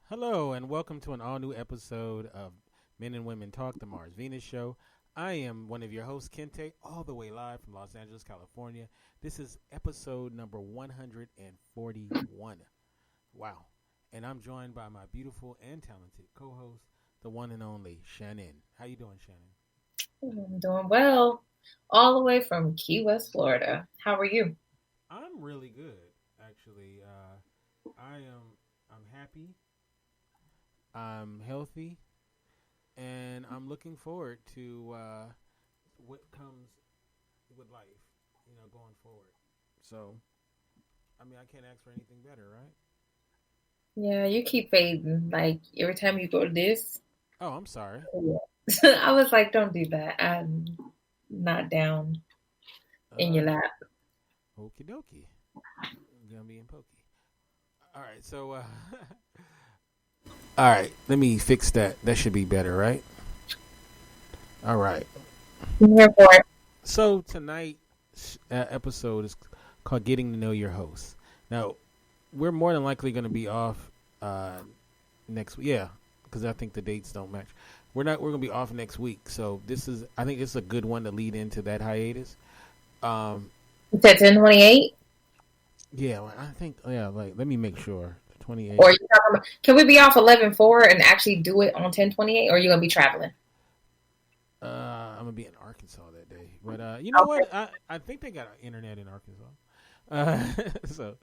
Hello, and welcome to an all new episode of Men and Women Talk, the Mars Venus Show. I am one of your hosts, Kente, all the way live from Los Angeles, California. This is episode number 141. Wow. And I'm joined by my beautiful and talented co host, the one and only Shannon. How you doing, Shannon? I'm doing well, all the way from Key West, Florida. How are you? I'm really good, actually. I'm happy, I'm healthy, and I'm looking forward to what comes with life, going forward. So, I mean, I can't ask for anything better, right? Yeah, you keep fading. Like every time you go to this, Oh, I'm sorry. I was like, don't do that. I'm not down in your Uh, lap. Okie dokie. Gumby and Pokey. All right, so, all right, let me fix that. That should be better, right? All right. I'm here for it. So, tonight's episode is called Getting to Know Your Host. Now, we're more than likely going to be off uh, next week. Yeah, because I think the dates don't match. We're gonna be off next week, so I think this is a good one to lead into that hiatus. Um, You said 10:28, yeah, well, I think like let me make sure. 28. or you talking about, can we be off 11:4 and actually do it on 10:28, or are you gonna be traveling? I'm gonna be in Arkansas that day, but you know Okay. what? I think they got internet in Arkansas, so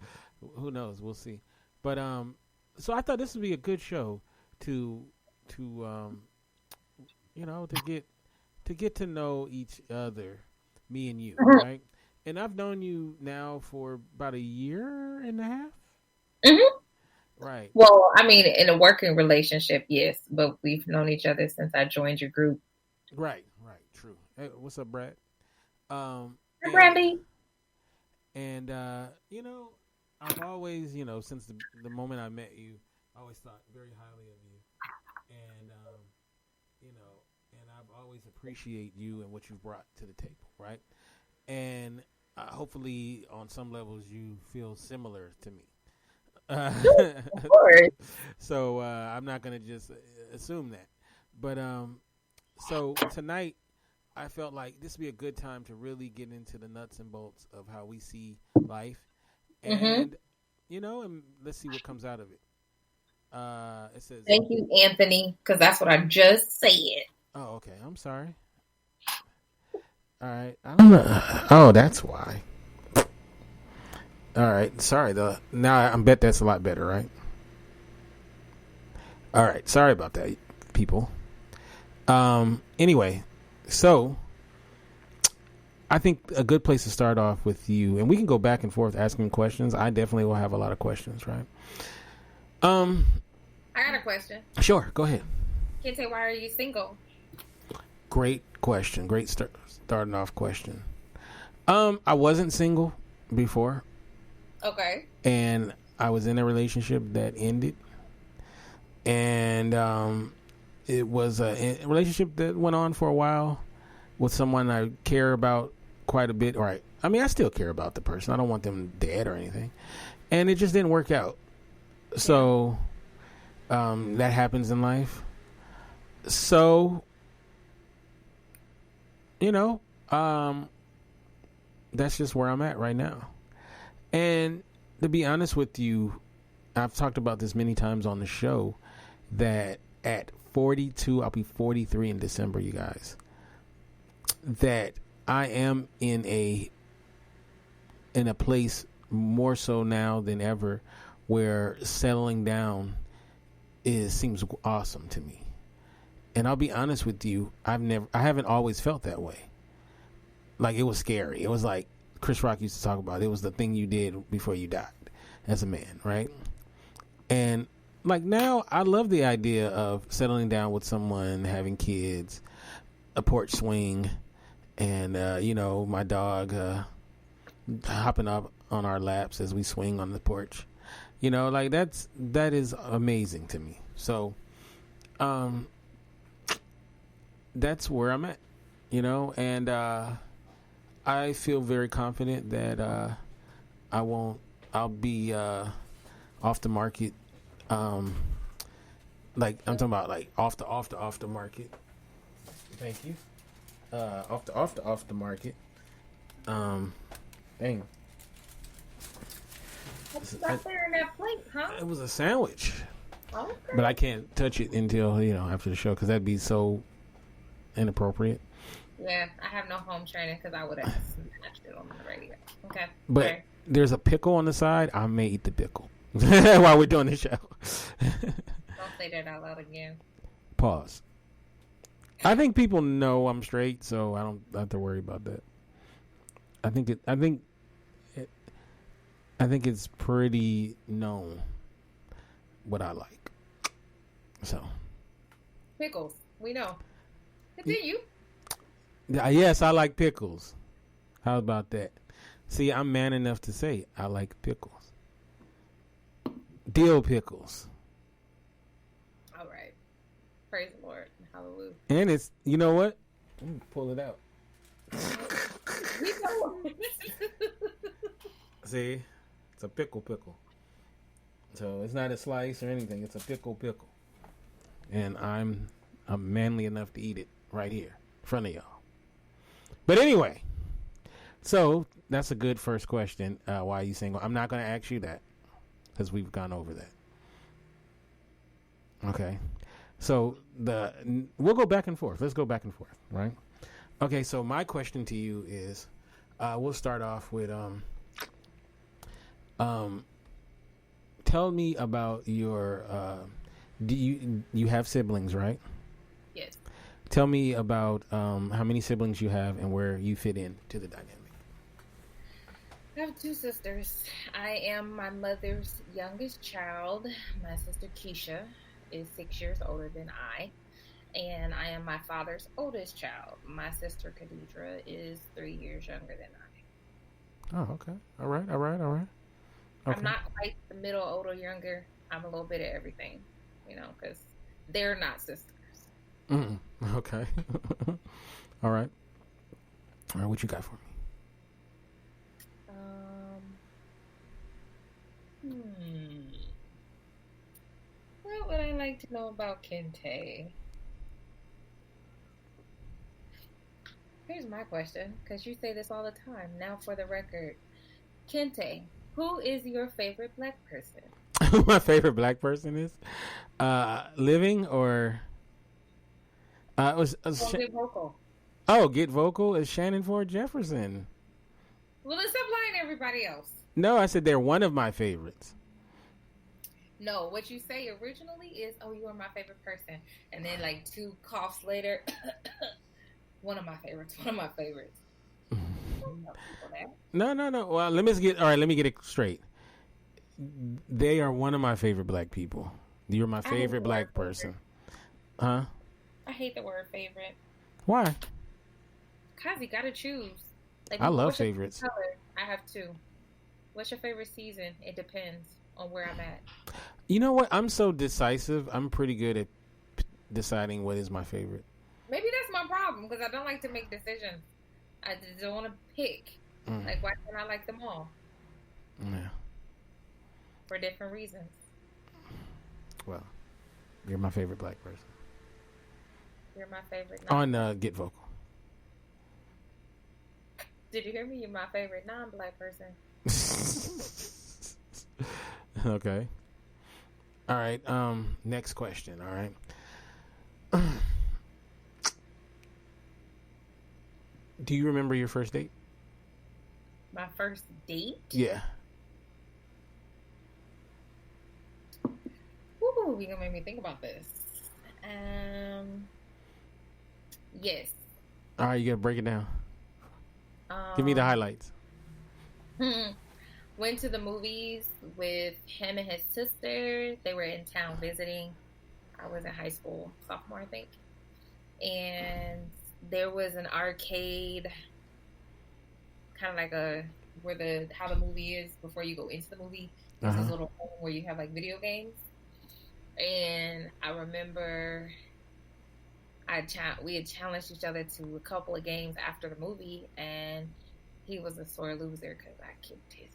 who knows? We'll see. But so I thought this would be a good show to to to get to know each other, me and you, hmm right? And I've known you now for about a year and a half, hmm right? Well, I mean, in a working relationship, yes, but we've known each other since I joined your group. Right, right, true. Hey, what's up, Brad? Um, Hi, and Brandy. you know, I've always, since the moment I met you, I always thought very highly of you, and you know, and I've always appreciated you and what you've brought to the table, right? And hopefully, on some levels, you feel similar to me. Uh, Of course. so I'm not gonna just assume that, but so tonight I felt like this would be a good time to really get into the nuts and bolts of how we see life, hmm and and let's see what comes out of it. It says, Thank you, Anthony, because that's what I just said. "Oh, okay. I'm sorry. All right. I don't know. Oh, that's why. All right. Sorry. The now I bet that's a lot better, right? All right. Sorry about that, people. Anyway, so I think a good place to start off with you, and we can go back and forth asking questions. I definitely will have a lot of questions, right? Um, I got a question. sure. Go ahead. Kente, why are you single? Great question. Great starting off question. I wasn't single before, Okay. and I was in a relationship that ended, and it was a relationship that went on for a while with someone I care about quite a bit. Right? I mean, I still care about the person. I don't want them dead or anything, and it just didn't work out. Yeah. So that happens in life. So you know, um, that's just where I'm at right now. And to be honest with you, I've talked about this many times on the show that at 42, I'll be 43 in December, you guys. That I am in a place more so now than ever where settling down is seems awesome to me. And I'll be honest with you, I haven't always felt that way. Like it was scary. It was like Chris Rock used to talk about. It was the thing you did before you died as a man, right? And like now, I love the idea of settling down with someone, having kids, a porch swing, and my dog hopping up on our laps as we swing on the porch. Like that is amazing to me. So, um, that's where I'm at. And I feel very confident that I won't. I'll be off the market. Like I'm talking about, like off the market. Thank you. Off the market. Dang. What's up there in that plate, huh? It was a sandwich, Okay. but I can't touch it until after the show because that'd be so inappropriate. Yeah, I have no home training because I would have snatched it on the radio. Okay. But Sorry. there's a pickle on the side. I may eat the pickle while we're doing the show. Don't say that out loud again. Pause. I think people know I'm straight, so I don't have to worry about that. I think it's pretty known what I like. So. Pickles. We know. Continue. Yes, I like pickles. How about that? See, I'm man enough to say I like pickles. Dill pickles. All right. Praise the Lord. Hallelujah. And it's, you know what? Let me pull it out. See? It's a pickle. So it's not a slice or anything. It's a pickle. And I'm manly enough to eat it right here in front of y'all. But anyway, so that's a good first question. Why are you single? I'm not going to ask you that because we've gone over that. Okay. So we'll go back and forth. Let's go back and forth, right? Okay, so my question to you is, we'll start off with tell me about your do you have siblings, right? Yes. Tell me about how many siblings you have and where you fit in to the dynamic. I have two sisters. I am my mother's youngest child. My sister Keisha is 6 years older than I. And I am my father's oldest child. My sister Khadidra is 3 years younger than I. Oh, okay. All right. Okay. I'm not quite the middle, older, younger. I'm a little bit of everything, because they're not sisters. Okay. All right. What you got for me? What would I like to know about Kente? Here's my question, because you say this all the time. Now, for the record, Kente, who is your favorite black person? My favorite black person is living or Get vocal. Oh, Get Vocal is Shannon Ford Jefferson. Well, then stop lying to everybody else. No, I said they're one of my favorites. No, what you say originally is, "Oh, you are my favorite person," and then like 2 coughs later, one of my favorites. No. Well, let me get it straight. They are one of my favorite black people. You're my favorite black person. Huh? I hate the word favorite. Why? Cause you gotta choose. Like, I love favorites. Color? I have 2. What's your favorite season? It depends on where I'm at. You know what? I'm so decisive. I'm pretty good at deciding what is my favorite. Maybe that's my problem because I don't like to make decisions. I just don't want to pick. Like, why can't I like them all? Yeah. For different reasons. Well, you're my favorite black person. You're my favorite. On Get Vocal. Did you hear me? You're my favorite non-black person. Okay. All right. Next question. All right. Do you remember your first date? My first date? Yeah. Ooh, you're gonna make me think about this. Yes. All right, you gotta break it down. Give me the highlights. Went to the movies with him and his sister. They were in town visiting. I was in high school, sophomore, I think. And there was an arcade, kind of like how the movie is before you go into the movie. There's this little room where you have like video games. And I remember we had challenged each other to a couple of games after the movie, and he was a sore loser because I kicked his.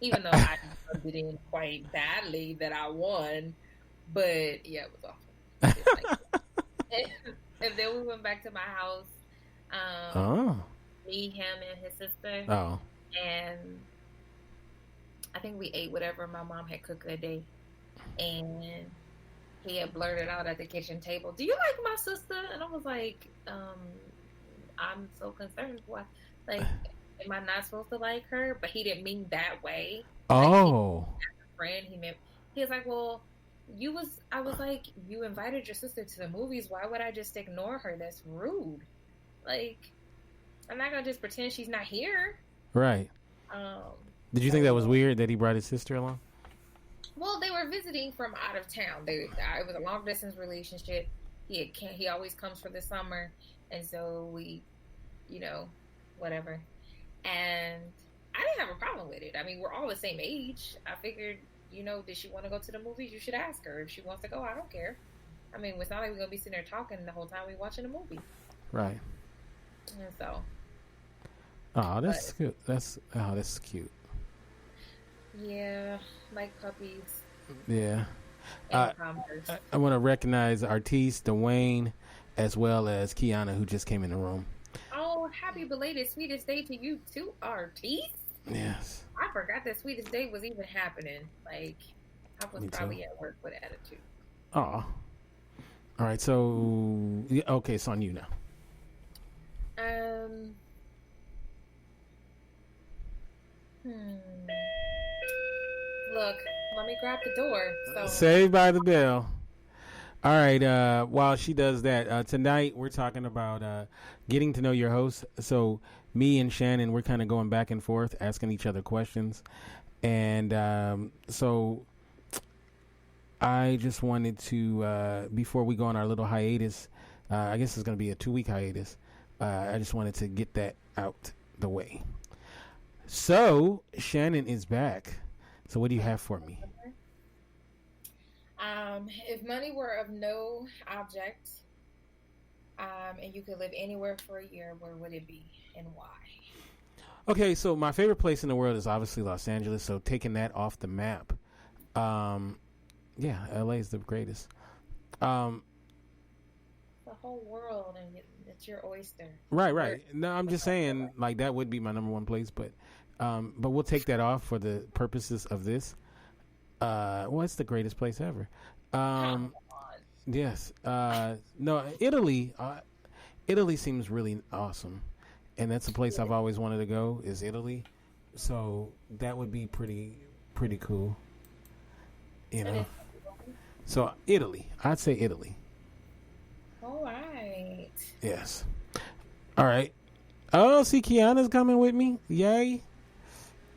Even though I rubbed it in quite badly that I won, but yeah, it was awful. And then we went back to my house. Me, him, and his sister. Oh. And I think we ate whatever my mom had cooked that day. And he had blurted out at the kitchen table, "Do you like my sister?" And I was like, I'm so concerned. Why? Like, am I not supposed to like her? But he didn't mean that way. Oh. Like, as a friend, he was like, well, I was like, you invited your sister to the movies. Why would I just ignore her? That's rude. Like, I'm not going to just pretend she's not here. Right. Did you think that was weird that he brought his sister along? Well, they were visiting from out of town. It was a long distance relationship. He always comes for the summer, and so we, whatever. And I didn't have a problem with it. I mean, we're all the same age. I figured, did she want to go to the movies? You should ask her. If she wants to go, I don't care. I mean, it's not like we're gonna be sitting there talking the whole time we watching a movie. Right. And so. Oh, that's cute. That's cute. Yeah, like puppies. Yeah. I want to recognize Artiste, Dwayne, as well as Kiana, who just came in the room. Oh, happy belated sweetest day to you too, Artiste. Yes. I forgot that sweetest day was even happening. Like, I was probably at work with attitude. Oh. All right, so, okay, it's on you now. Look, let me grab the door. Saved by the bell. All right, while she does that, tonight we're talking about getting to know your host. So me and Shannon, we're kind of going back and forth, asking each other questions. And so I just wanted to, before we go on our little hiatus, I guess it's going to be a 2-week hiatus. I just wanted to get that out the way. So Shannon is back. So what do you have for me? If money were of no object, and you could live anywhere for a year, where would it be and why? Okay, so my favorite place in the world is obviously Los Angeles. So taking that off the map, yeah, LA is the greatest. The whole world, and it's your oyster. Right. No, I'm just saying, like, that would be my number one place, but we'll take that off for the purposes of this. It's the greatest place ever. Yes. No, Italy. Italy seems really awesome, and that's a place I've always wanted to go. Is Italy, so that would be pretty cool. So Italy. I'd say Italy. All right. Yes. All right. Oh, see, Kiana's coming with me. Yay.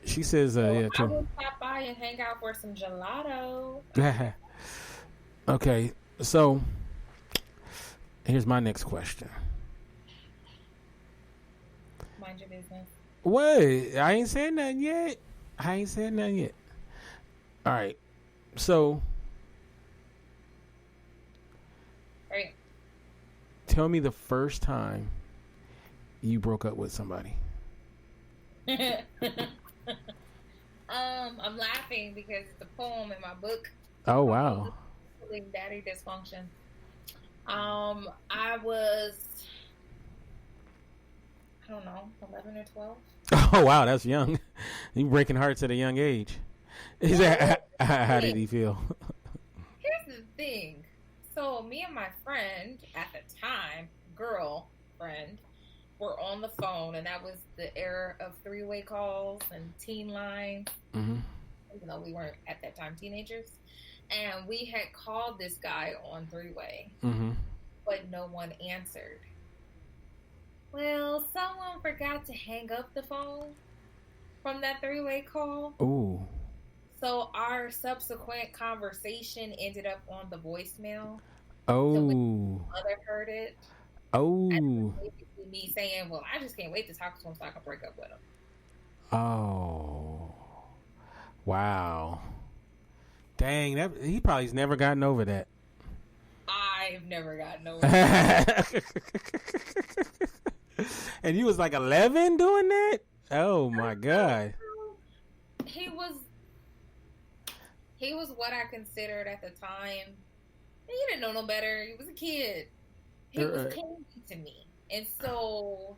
She says, yeah, too. I will stop by and hang out for some gelato. Okay, so here's my next question. Mind your business. What? I ain't said nothing yet. All right, so tell me the first time you broke up with somebody. I'm laughing because it's a poem in my book. Oh, wow. Daddy Dysfunction. I was, I don't know, 11 or 12. Oh, wow, that's young. You breaking hearts at a young age. How did he feel? Here's the thing. So me and my friend at the time, girlfriend, were on the phone, and that was the era of 3-way calls and teen lines. Mm-hmm. Even though we weren't at that time teenagers. And we had called this guy on 3-way, mm-hmm. but no one answered. Well, someone forgot to hang up the phone from that 3-way call. Ooh. So our subsequent conversation ended up on the voicemail. Oh. So my mother heard it. Oh. And me saying, well, I just can't wait to talk to him so I can break up with him. Oh. Wow. Dang, he probably's never gotten over that. I've never gotten over that. And you was like 11 doing that? Oh my god. He was he was what I considered at the time. And he didn't know no better. He was a kid. He was clingy to me, and so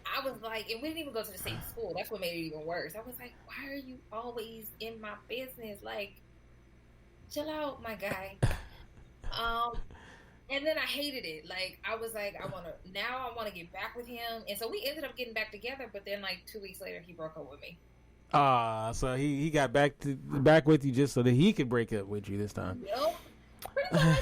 I was like, and we didn't even go to the same school. That's what made it even worse. I was like, why are you always in my business? Like, chill out, my guy. And then I hated it. Like, I was like, I want to get back with him. And so we ended up getting back together. But then, like 2 weeks later, he broke up with me. So he got back with you just so that he could break up with you this time. Yep. Pretty much.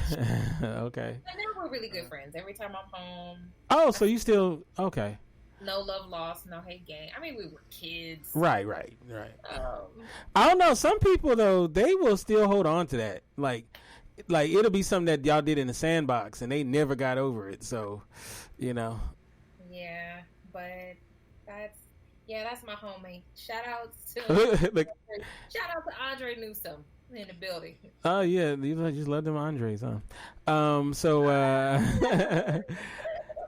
Okay. And now we're really good friends. Every time I'm home. Oh, so you still okay? No love lost, no hate gain. I mean, we were kids. Right. I don't know. Some people though, they will still hold on to that. Like it'll be something that y'all did in the sandbox, and they never got over it. So, you know. Yeah, but that's my homie. Shout out to Andre Newsom in the building. Oh yeah, you just love them Andres, huh?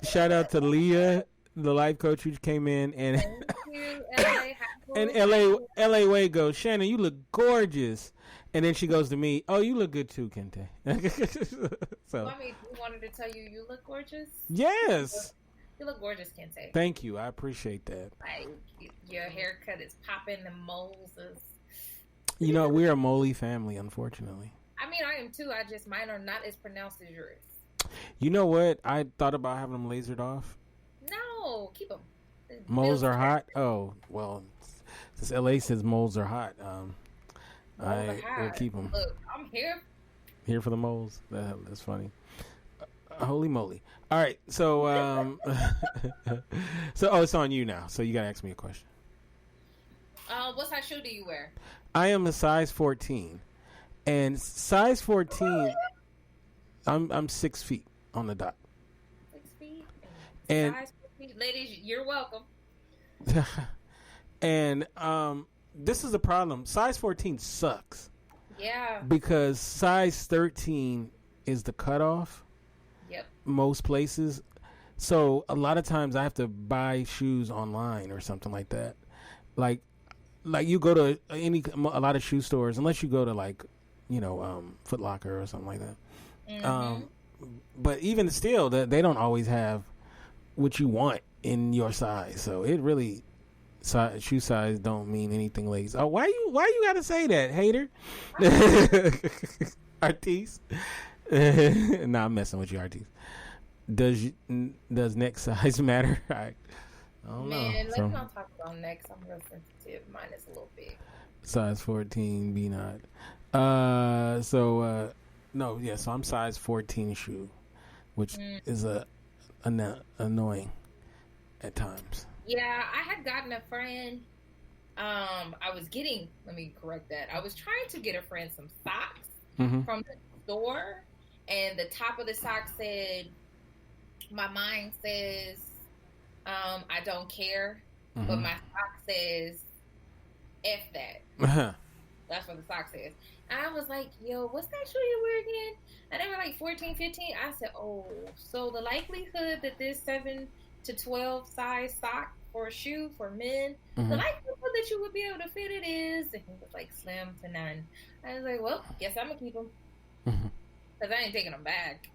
Shout out to Leah, the life coach who came in, and and LA Way goes, Shannon, you look gorgeous, and then she goes to me, oh, you look good too, Kente. So I mean, we wanted to tell you look gorgeous. Yes. You look gorgeous, Kente. Thank you. I appreciate that. Like, your haircut is popping, the moles is... You know, we're a moly family, unfortunately. I mean, I am too. Mine are not as pronounced as yours. You know what? I thought about having them lasered off. No, keep them. Moles are hot? Oh, well, since LA says moles are hot, I will keep them. Look, I'm here. Here for the moles. That's funny. Holy moly. All right, so it's on you now. So you got to ask me a question. What size shoe do you wear? I am a size 14. And size 14, I'm 6 feet on the dot. 6 feet? And size 14. Ladies, you're welcome. And this is the problem. Size 14 sucks. Yeah. Because size 13 is the cutoff. Yep. Most places. So a lot of times I have to buy shoes online or something like that. Like you go to a lot of shoe stores, unless you go to Foot Locker or something like that. Mm-hmm. But even still, they don't always have what you want in your size. So it really, shoe size don't mean anything, ladies. Oh, why you gotta say that, hater? Artiste. Nah, I'm messing with you, Artiste. Does neck size matter? I don't know. Let's not talk about necks. I'm real sensitive. Mine is a little big. Size 14, B not. So I'm size 14 shoe, which is annoying at times. Yeah, I had gotten a friend. Let me correct that. I was trying to get a friend some socks from the store, and the top of the sock said, my mind says, I don't care, but my sock says, F that. That's what the sock says. And I was like, yo, what's that shoe you wear again? And they were like 14, 15. I said, oh, so the likelihood that this 7 to 12 size sock for a shoe for men, the likelihood that you would be able to fit it is, and he was like, slim to none. I was like, well, guess I'm going to keep them. Because I ain't taking them back.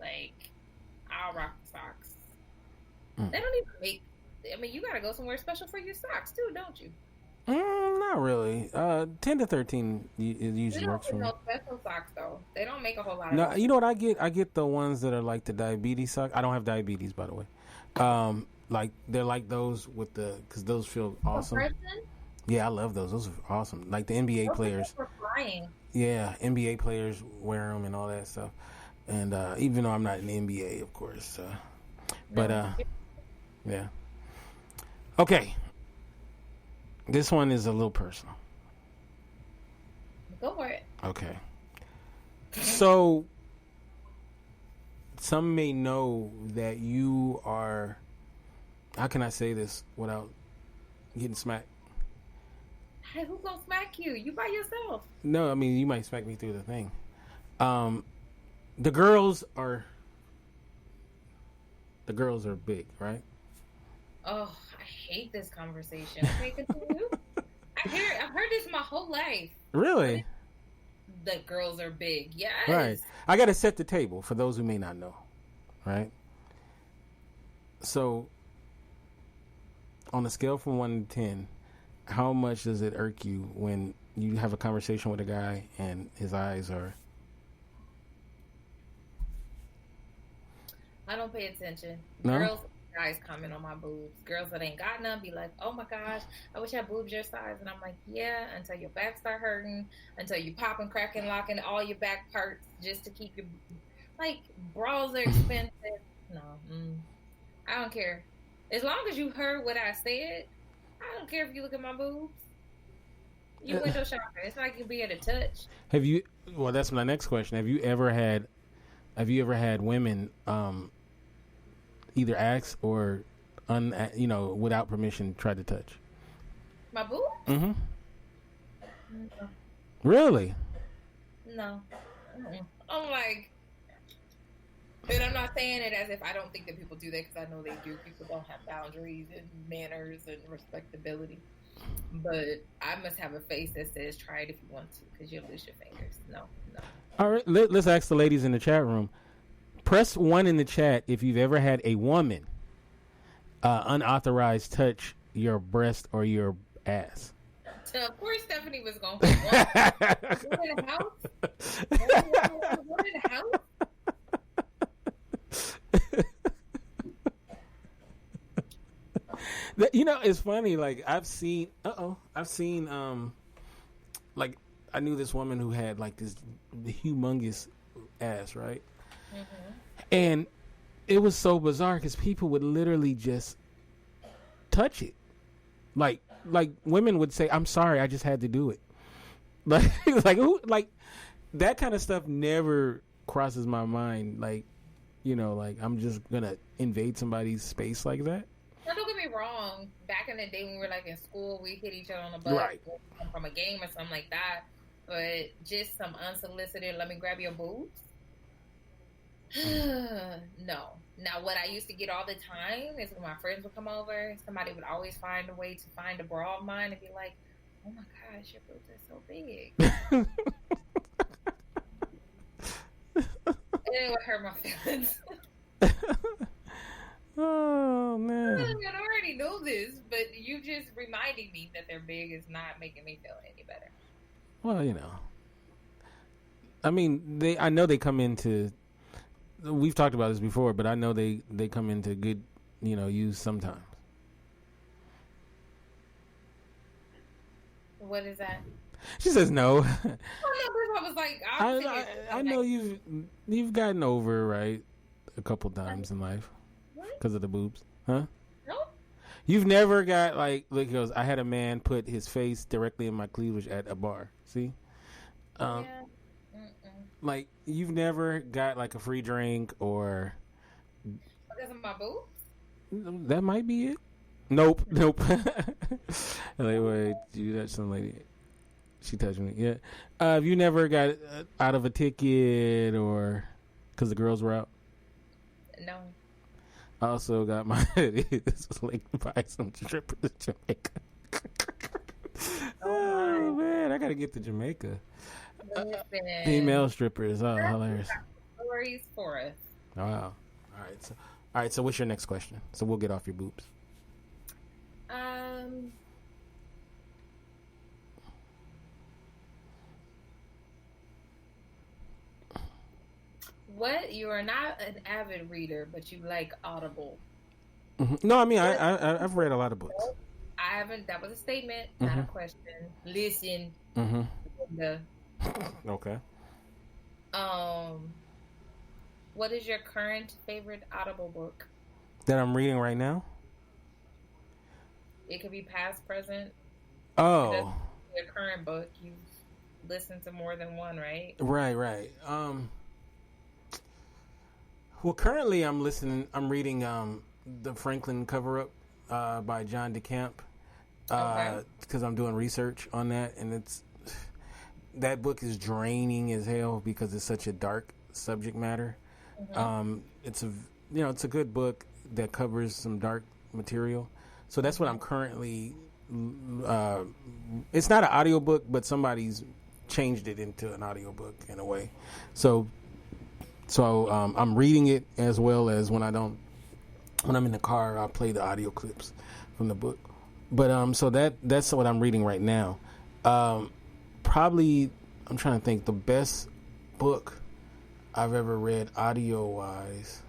Like, I'll rock the socks. They don't even make, you got to go somewhere special for your socks too, don't you? Not really. 10 to 13 usually works for me. No special socks though. They don't make a whole lot of. No, you know what I get? I get the ones that are like the diabetes socks. I don't have diabetes, by the way. Like they're like those with because those feel awesome. Compression? Yeah, I love those. Those are awesome. Like the NBA players. Flying. Yeah, NBA players wear them and all that stuff. And even though I'm not in the NBA, of course. Yeah. Okay. This one is a little personal. Go for it. Okay. So, some may know that you are... How can I say this without getting smacked? Hey, who's gonna smack you? You by yourself. No, you might smack me through the thing. The girls are big, right? Oh, I hate this conversation. Okay, continue. I've heard this my whole life. Really? That girls are big. Yes. Right. I got to set the table for those who may not know. Right. So, on a scale from 1 to 10, how much does it irk you when you have a conversation with a guy and his eyes are... I don't pay attention. No? Girls, guys comment on my boobs. Girls that ain't got none be like, oh my gosh, I wish I had boobs your size. And I'm like, yeah, until your back start hurting, until you popping, cracking, locking all your back parts just to keep your... Like, bras are expensive. No. I don't care. As long as you heard what I said, I don't care if you look at my boobs. You window shopping. It's like you'll be able to touch. Have you... Well, that's my next question. Have you ever had women... either ask or, without permission, try to touch? My boobs? Mm-hmm. No. Really? No. I'm like, and I'm not saying it as if I don't think that people do that, because I know they do. People don't have boundaries and manners and respectability. But I must have a face that says, try it if you want to, because you'll lose your fingers. No. All right, let's ask the ladies in the chat room. Press 1 in the chat if you've ever had a woman unauthorized touch your breast or your ass. Of course, Stephanie was going to What in the house? What in the house? It's funny. Like I've seen, like I knew this woman who had like this humongous ass, right? Mm-hmm. And it was so bizarre because people would literally just touch it. Like women would say, "I'm sorry, I just had to do it." Like that kind of stuff never crosses my mind. Like I'm just gonna invade somebody's space like that. Now, don't get me wrong. Back in the day when we were like in school, we hit each other on the butt, right, from a game or something like that. But just some unsolicited, let me grab your boobs. No. Now, what I used to get all the time is when my friends would come over, somebody would always find a way to find a bra of mine and be like, "Oh my gosh, your boobs are so big." And it would hurt my feelings. Oh man! I already know this, but you just reminding me that they're big is not making me feel any better. Well, I mean, I know they come into. We've talked about this before, but I know they come into good, use sometimes. What is that? She says no. Oh no, I was like, I know you've gotten over right a couple times in life because of the boobs, huh? No. You've never got look, goes. I had a man put his face directly in my cleavage at a bar. See, Yeah. Like you've never got like a free drink or because of my boobs. That might be it. Nope. Like, wait, you touched some lady. She touched me. Yeah. Have you never got out of a ticket or because the girls were out? No. I also got my this was like buy some strippers in Jamaica. Oh man, I gotta get to Jamaica. Female strippers. Oh, hilarious. Stories for us. Wow. All right. So what's your next question? So we'll get off your boobs. What? You are not an avid reader, but you like Audible. Mm-hmm. No, I mean I've read a lot of books. I haven't. That was a statement, not a question. Listen. Okay. What is your current favorite Audible book that I'm reading right now? It could be past, present. Oh. Your current book, you listen to more than one, right? Right. Well, currently I'm reading The Franklin Cover-Up by John DeCamp because I'm doing research on that, and that book is draining as hell because it's such a dark subject matter. It's a good book that covers some dark material, So that's what I'm currently. It's not an audiobook, but somebody's changed it into an audiobook in a way. So I'm reading it as well as when I'm in the car, I'll play the audio clips from the book. But so that's what I'm reading right now. Probably I'm trying to think the best book I've ever read audio wise.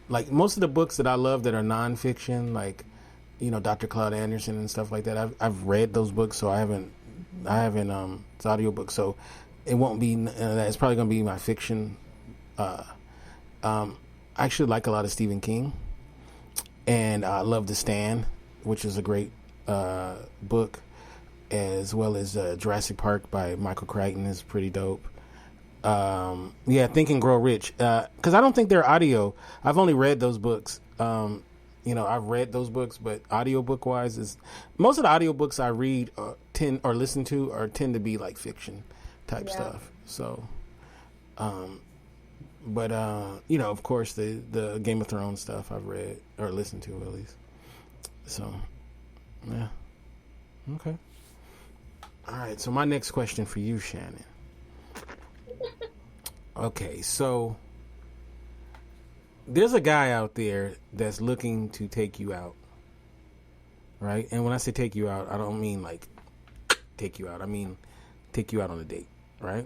Like most of the books that I love that are nonfiction, like Dr. Claude Anderson and stuff like that. I've read those books, so I haven't. It's audiobook, so it won't be. It's probably going to be my fiction. I actually like a lot of Stephen King, and I love The Stand, which is a great book, as well as Jurassic Park by Michael Crichton is pretty dope. Think and Grow Rich, because I don't think they're audio. I've only read those books. I've read those books, but audiobook wise is most of the audiobooks I read tend to be like fiction type stuff. So, of course the Game of Thrones stuff I've read or listened to at least. So, yeah. Okay. All right. So my next question for you, Shannon. Okay. So there's a guy out there that's looking to take you out, right? And when I say take you out, I don't mean like take you out. I mean take you out on a date, right?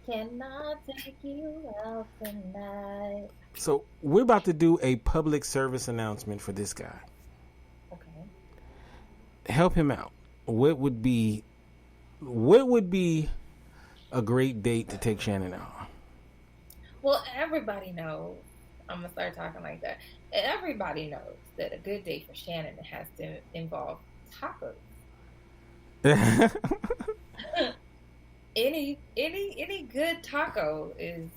Can I take you out tonight? So we're about to do a public service announcement for this guy. Okay. Help him out. What would be a great date to take Shannon out? Well, everybody knows. I'm going to start talking like that. Everybody knows that a good date for Shannon has to involve tacos. Any good taco is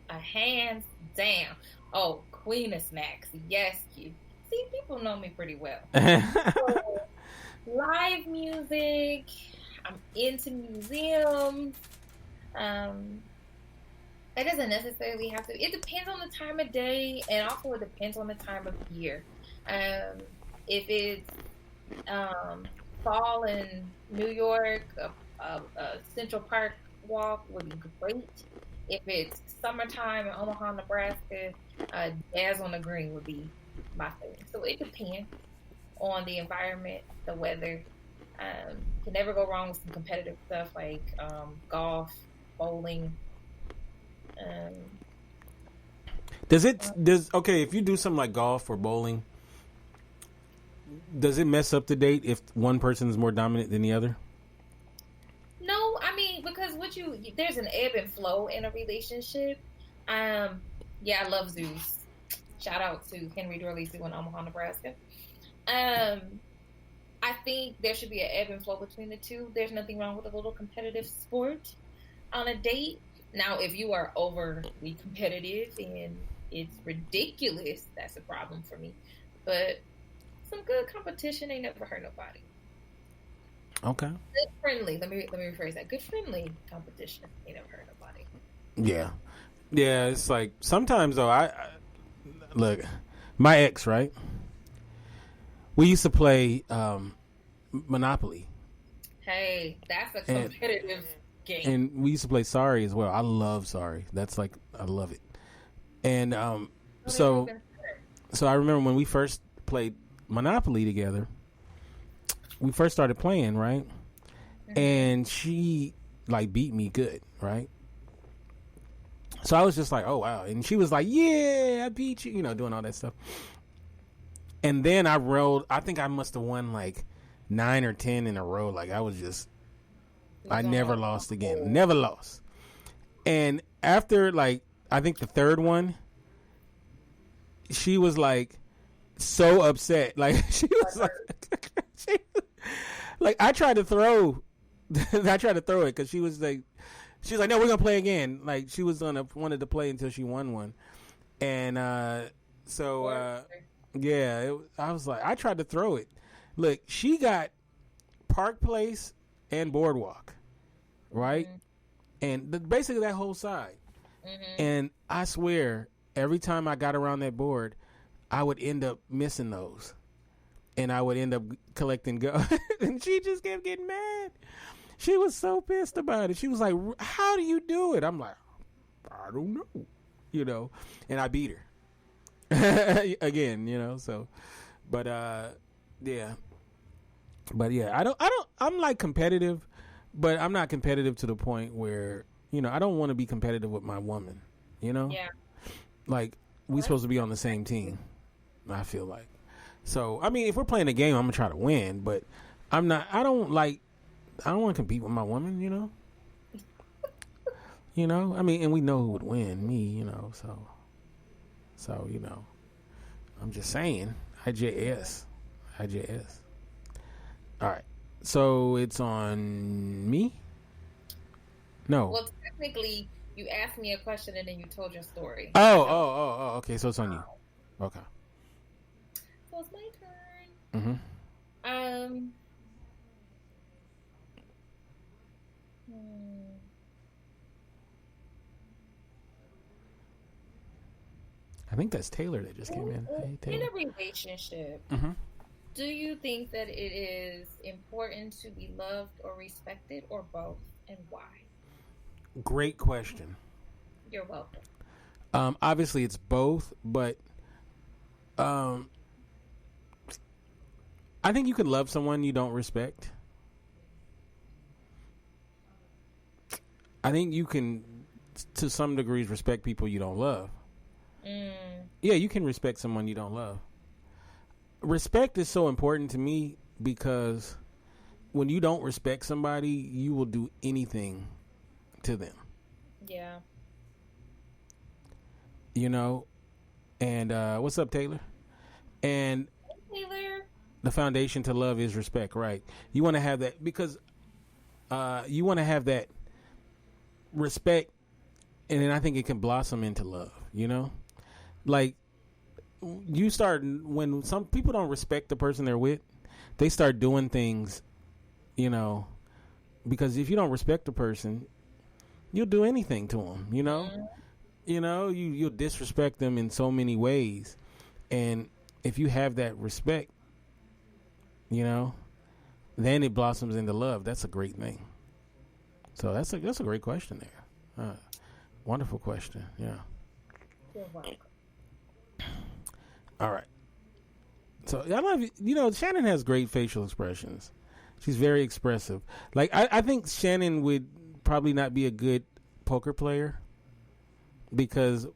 a hands down. Oh, queen of snacks. Yes, you. See, people know me pretty well. So, live music. I'm into museums. It doesn't necessarily have to. It depends on the time of day, and also it depends on the time of year. If it's fall in New York, a Central Park walk would be great. If it's summertime in Omaha, Nebraska, Jazz on the Green would be my favorite. So it depends on the environment, the weather. Can never go wrong with some competitive stuff like golf, bowling. If you do something like golf or bowling, does it mess up the date if one person is more dominant than the other? No, I mean, because there's an ebb and flow in a relationship. I love zoos. Shout out to Henry Dorley Zoo in Omaha, Nebraska. I think there should be an ebb and flow between the two. There's nothing wrong with a little competitive sport on a date. Now, if you are overly competitive and it's ridiculous, that's a problem for me. But some good competition ain't never hurt nobody. Okay. Good friendly. Let me rephrase that. Good friendly competition ain't never hurt nobody. Yeah. It's like sometimes though. I look, my ex, right? We used to play Monopoly. Hey, that's a competitive game. And we used to play Sorry as well. I love Sorry. That's like I love it. And so I remember when we first played Monopoly together. We first started playing, right? Mm-hmm. And she like beat me good, right? So I was just like, oh wow. And she was like, yeah, I beat you, doing all that stuff. And then I think I must have won like 9 or 10 in a row. Like I never lost again. Never lost. And after like, I think the third one, she was like so upset. Like she was like, I tried to throw it because she was like, no, we're gonna play again. Like she wanted to play until she won one, and I was like, I tried to throw it. Look, she got Park Place and Boardwalk, right, and basically that whole side. Mm-hmm. And I swear, every time I got around that board, I would end up missing those, and I would end up collecting gold. And she just kept getting mad. She was so pissed about it. She was like, "How do you do it?" I'm like, "I don't know," and I beat her again, So, but yeah, I'm like competitive, but I'm not competitive to the point where I don't want to be competitive with my woman. Yeah. Like we supposed to be on the same team. I feel like. So I mean, if we're playing a game, I'm gonna try to win, but I'm not. I don't want to compete with my woman. I mean, and we know who would win, me. So I'm just saying, IJS. All right. So it's on me? No. Well, technically, you asked me a question and then you told your story. Oh. Okay, so it's on you. Okay. So it's my turn. Mm-hmm. I think that's Taylor that just came in. Hey, Taylor. In a relationship, do you think that it is important to be loved or respected, or both, and why? Great question. You're welcome. Obviously, it's both, but I think you can love someone you don't respect. I think you can, to some degrees, respect people you don't love. Yeah, you can respect someone you don't love. Respect is so important to me because when you don't respect somebody, you will do anything to them. Yeah. And what's up, Taylor? And Taylor, the foundation to love is respect, right? You want to have that because you want to have that respect, and then I think it can blossom into love, Like, you start, when some people don't respect the person they're with, they start doing things, because if you don't respect the person, you'll do anything to them, you'll disrespect them in so many ways. And if you have that respect, then it blossoms into love. That's a great thing. So that's a great question there. Wonderful question. Yeah. you're welcome. All right. So I love Shannon has great facial expressions. She's very expressive. Like I think Shannon would probably not be a good poker player because,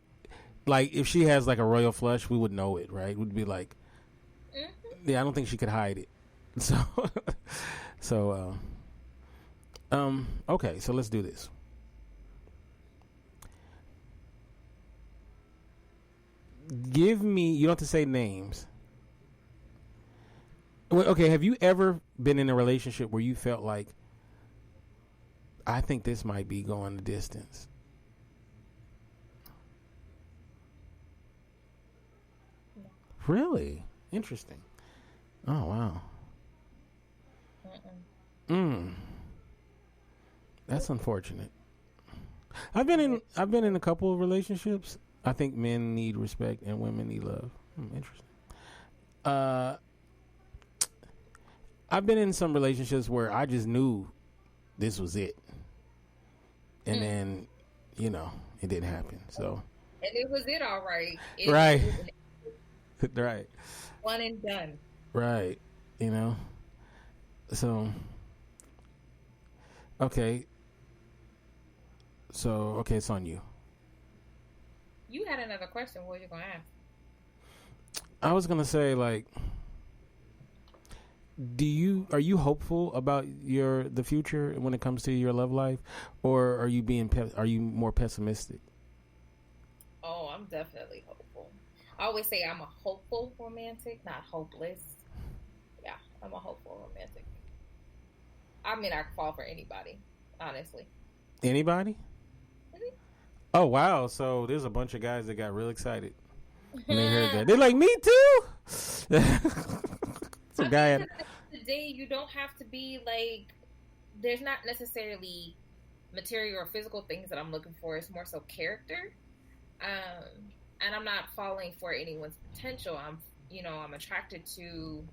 like, if she has like a royal flush, we would know it, right? We'd be like, yeah, I don't think she could hide it. So, okay, so let's do this. Give me, you don't have to say names. Okay, have you ever been in a relationship where you felt like, I think this might be going the distance? No. Really? Interesting. Oh, wow. That's unfortunate. I've been in a couple of relationships. I think men need respect and women need love. Interesting. I've been in some relationships where I just knew this was it. And then, it didn't happen. So. And it was it all right. Right. Right. One and done. Right. So. Okay. So, okay, it's on you. You had another question. What were you going to ask? I was going to say, like, are you hopeful about the future when it comes to your love life, or are you more pessimistic? Oh, I'm definitely hopeful. I always say I'm a hopeful romantic, not hopeless. Yeah, I'm a hopeful romantic. I mean, I fall for anybody, honestly. Anybody? Mm-hmm. Oh, wow. So there's a bunch of guys that got real excited when they heard that. They're like, me too. Some guy at the end of the day, you don't have to be like, there's not necessarily material or physical things that I'm looking for. It's more so character. and I'm not falling for anyone's potential. I'm attracted to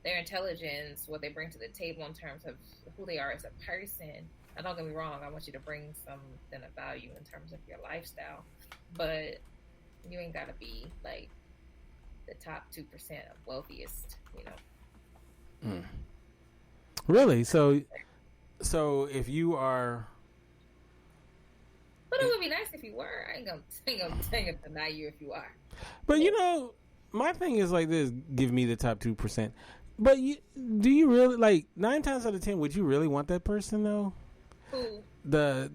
their intelligence, what they bring to the table in terms of who they are as a person. And don't get me wrong, I want you to bring something of value in terms of your lifestyle, but you ain't gotta be like the top 2% of wealthiest, Really? So if you are, but it would be nice if you were. I ain't gonna deny you if you are. But my thing is like this: give me the top 2%. But do you really, like, 9 times out of 10? Would you really want that person though? Who?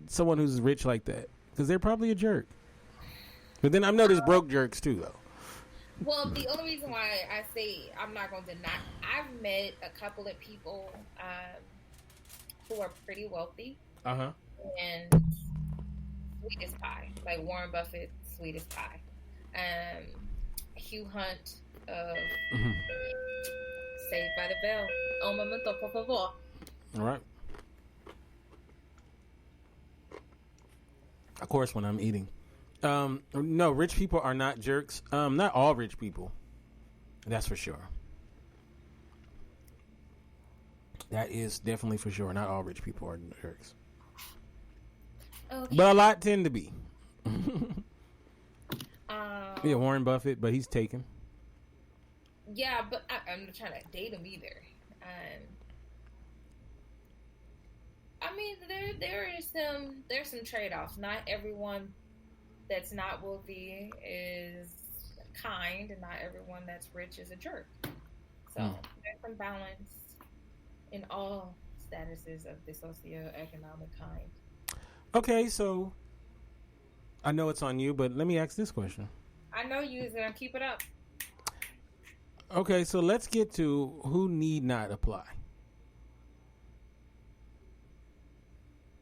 Someone who's rich like that, because they're probably a jerk. But then I know there's broke jerks too, though. Well, the only reason why I say I'm not going to deny, I've met a couple of people who are pretty wealthy. And sweet as pie. Like Warren Buffett, sweet as pie. Hugh Hunt of Saved by the Bell. Un momento, por favor. All right. Of course, when I'm eating. No, rich people are not jerks. Not all rich people. That's for sure. That is definitely for sure. Not all rich people are jerks. Okay. But a lot tend to be. Yeah, Warren Buffett, but he's taken. Yeah, but I'm not trying to date him either. I mean, there's some trade-offs. Not everyone that's not wealthy is kind, and not everyone that's rich is a jerk. So there's some balance in all statuses of the socioeconomic kind. Okay, so I know it's on you, but let me ask this question. I know you is gonna keep it up. Okay, so let's get to who need not apply.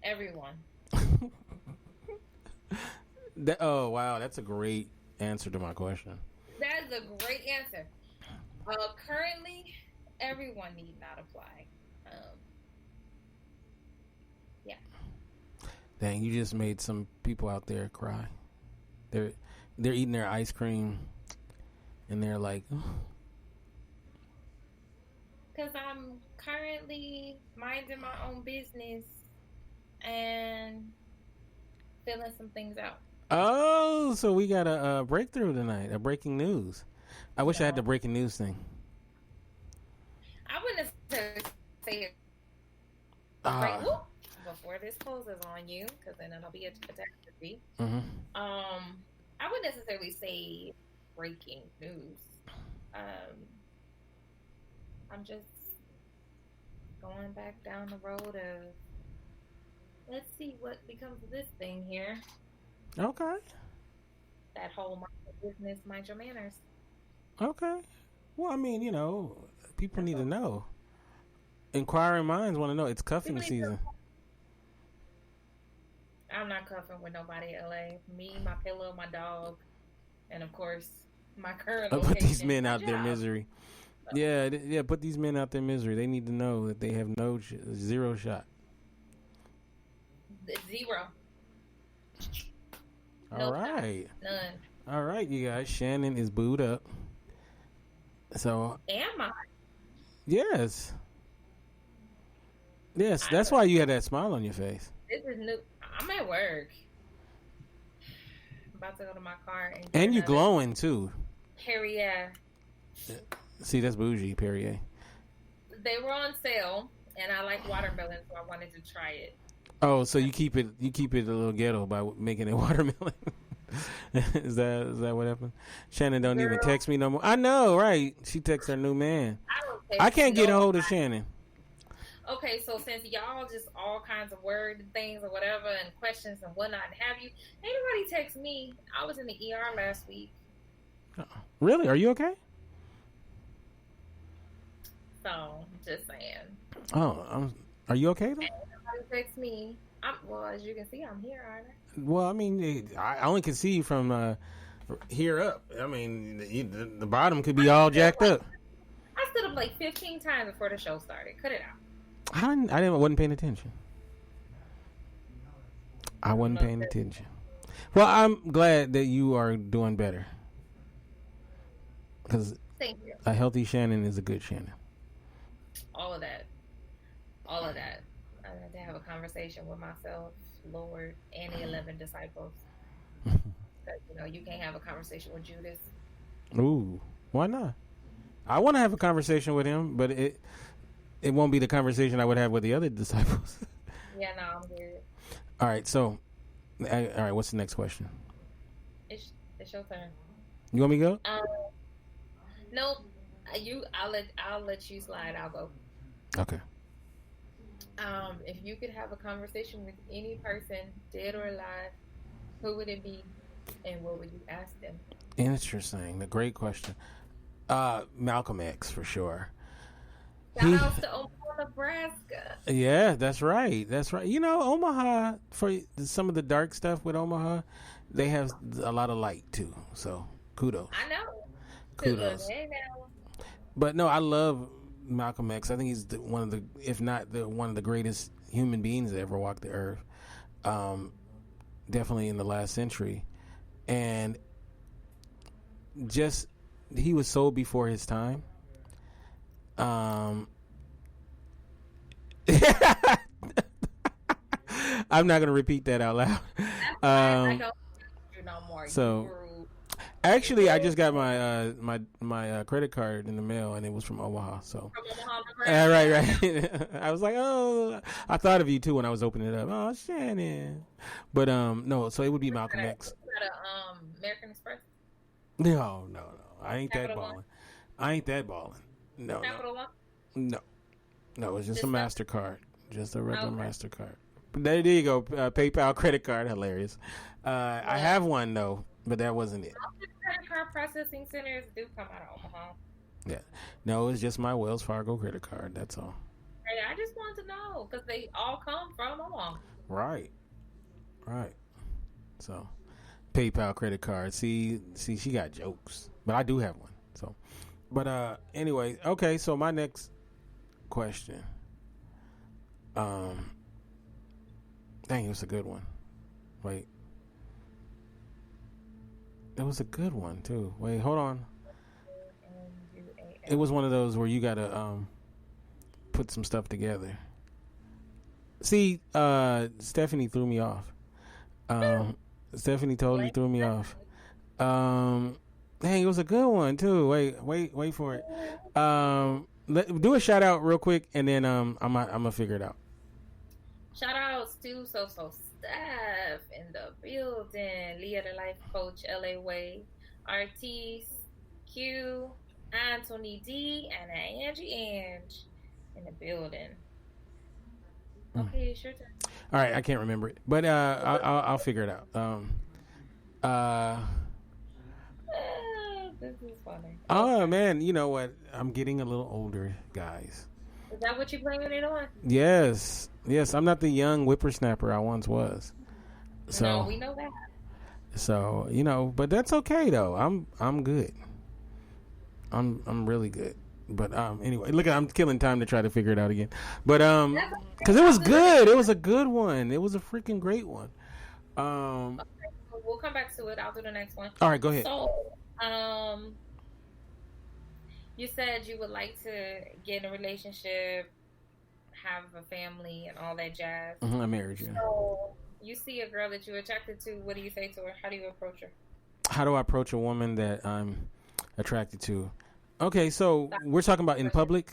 Everyone. Oh, wow. That's a great answer to my question. That is a great answer. Currently, everyone need not apply. Yeah. Dang, you just made some people out there cry. They're eating their ice cream, and they're like... Because I'm currently minding my own business and filling some things out. Oh, so we got a breakthrough tonight, a breaking news. I wish I had the breaking news thing. I wouldn't necessarily say it before this closes on you, because then it'll be a catastrophe. I wouldn't necessarily say breaking news. I'm just going back down the road of, let's see what becomes of this thing here. Okay. That whole mind your business, mind your manners. Okay. Well, I mean, people need to know. Inquiring minds want to know. It's cuffing season. I'm not cuffing with nobody in LA. Me, my pillow, my dog, and of course, my current location. Put these men out their misery. Yeah, put these men out their misery. They need to know that they have zero shot. Zero. All right. None. All right, you guys. Shannon is booed up. So. Am I? Yes. Yes, that's why you had that smile on your face. This is new. I'm at work. I'm about to go to my car and you glowing too. Perrier. See, that's bougie, Perrier. They were on sale, and I like watermelon, so I wanted to try it. Oh, so you keep it a little ghetto by making it watermelon. Is that what happened? Shannon don't even text me no more. I know, right? She texts her new man. I can't get a hold of Shannon. Okay, so since y'all just all kinds of word things or whatever and questions and whatnot and have you, ain't nobody text me. I was in the ER last week. Really? Are you okay? So, just saying. Oh, are you okay though? Ain't nobody text me. Well, as you can see, I'm here, aren't I? Well, I mean, I only can see you from here up. I mean, the bottom could be all jacked up. I stood up like 15 times before the show started. Cut it out. I wasn't paying attention. I wasn't paying attention. Well, I'm glad that you are doing better. Because Thank you. a healthy Shannon is a good Shannon. All of that. All of that. I had to have a conversation with myself, Lord, and the 11 disciples. You can't have a conversation with Judas. Ooh, why not? I want to have a conversation with him, but it won't be the conversation I would have with the other disciples. Yeah, no, I'm good. All right, so, all right, what's the next question? It's your turn. You want me to go? Nope. I'll let you slide. I'll go. Okay. If you could have a conversation with any person, dead or alive, who would it be, and what would you ask them? Interesting. A great question. Malcolm X for sure. Shout out to Omaha, Nebraska. Yeah, that's right. That's right. Omaha, for some of the dark stuff with Omaha, they have a lot of light too. So kudos. I know. Kudos. Hey, now. But no, I love Malcolm X. I think he's one of the, if not one of the greatest human beings that ever walked the earth. Definitely in the last century, and just he was so before his time. I'm not going to repeat that out loud. I don't do no more. So, actually, I just got my credit card in the mail, and it was from Omaha. So, from Omaha, right. I was like, oh, I thought of you too when I was opening it up. Oh, Shannon. But no, so it would be Malcolm X. American Express. No. I ain't Capital that balling. One? I ain't that balling. No. Capital One? No, it's just a MasterCard. Just a regular MasterCard. There you go. PayPal credit card. Hilarious. I have one, though, but that wasn't it. Credit card processing centers do come out of Omaha. Yeah. No, it's just my Wells Fargo credit card. That's all. Hey, I just wanted to know because they all come from Omaha. Right. So, PayPal credit card. See, she got jokes, but I do have one. So, but anyway, okay. So my next question. Dang, it was a good one. Wait, it was a good one too. Wait, hold on. It was one of those where you gotta put some stuff together. See, Stephanie threw me off. Stephanie totally threw me off. Dang, it was a good one too. Wait for it. Do a shout out real quick, and then I'm gonna figure it out. Shout outs to So Steph in the building, Leah the Life Coach, LA Way, Artis, Q, Anthony D, and Angie Ange in the building. Okay, it's your turn. All right, I can't remember it, but I'll figure it out. This is funny. Oh man, you know what? I'm getting a little older, guys. Is that what you're blaming it on? Yes. I'm not the young whippersnapper I once was. So no, we know that. So but that's okay though. I'm good. I'm really good. But anyway, look, I'm killing time to try to figure it out again. But because it was good. It was a good one. It was a freaking great one. Okay, we'll come back to it. I'll do the next one. All right, go ahead. So, you said you would like to get in a relationship, have a family, and all that jazz. I'm married, yeah. So, you see a girl that you're attracted to. What do you say to her? How do you approach her? How do I approach a woman that I'm attracted to? Okay, so we're talking about in public?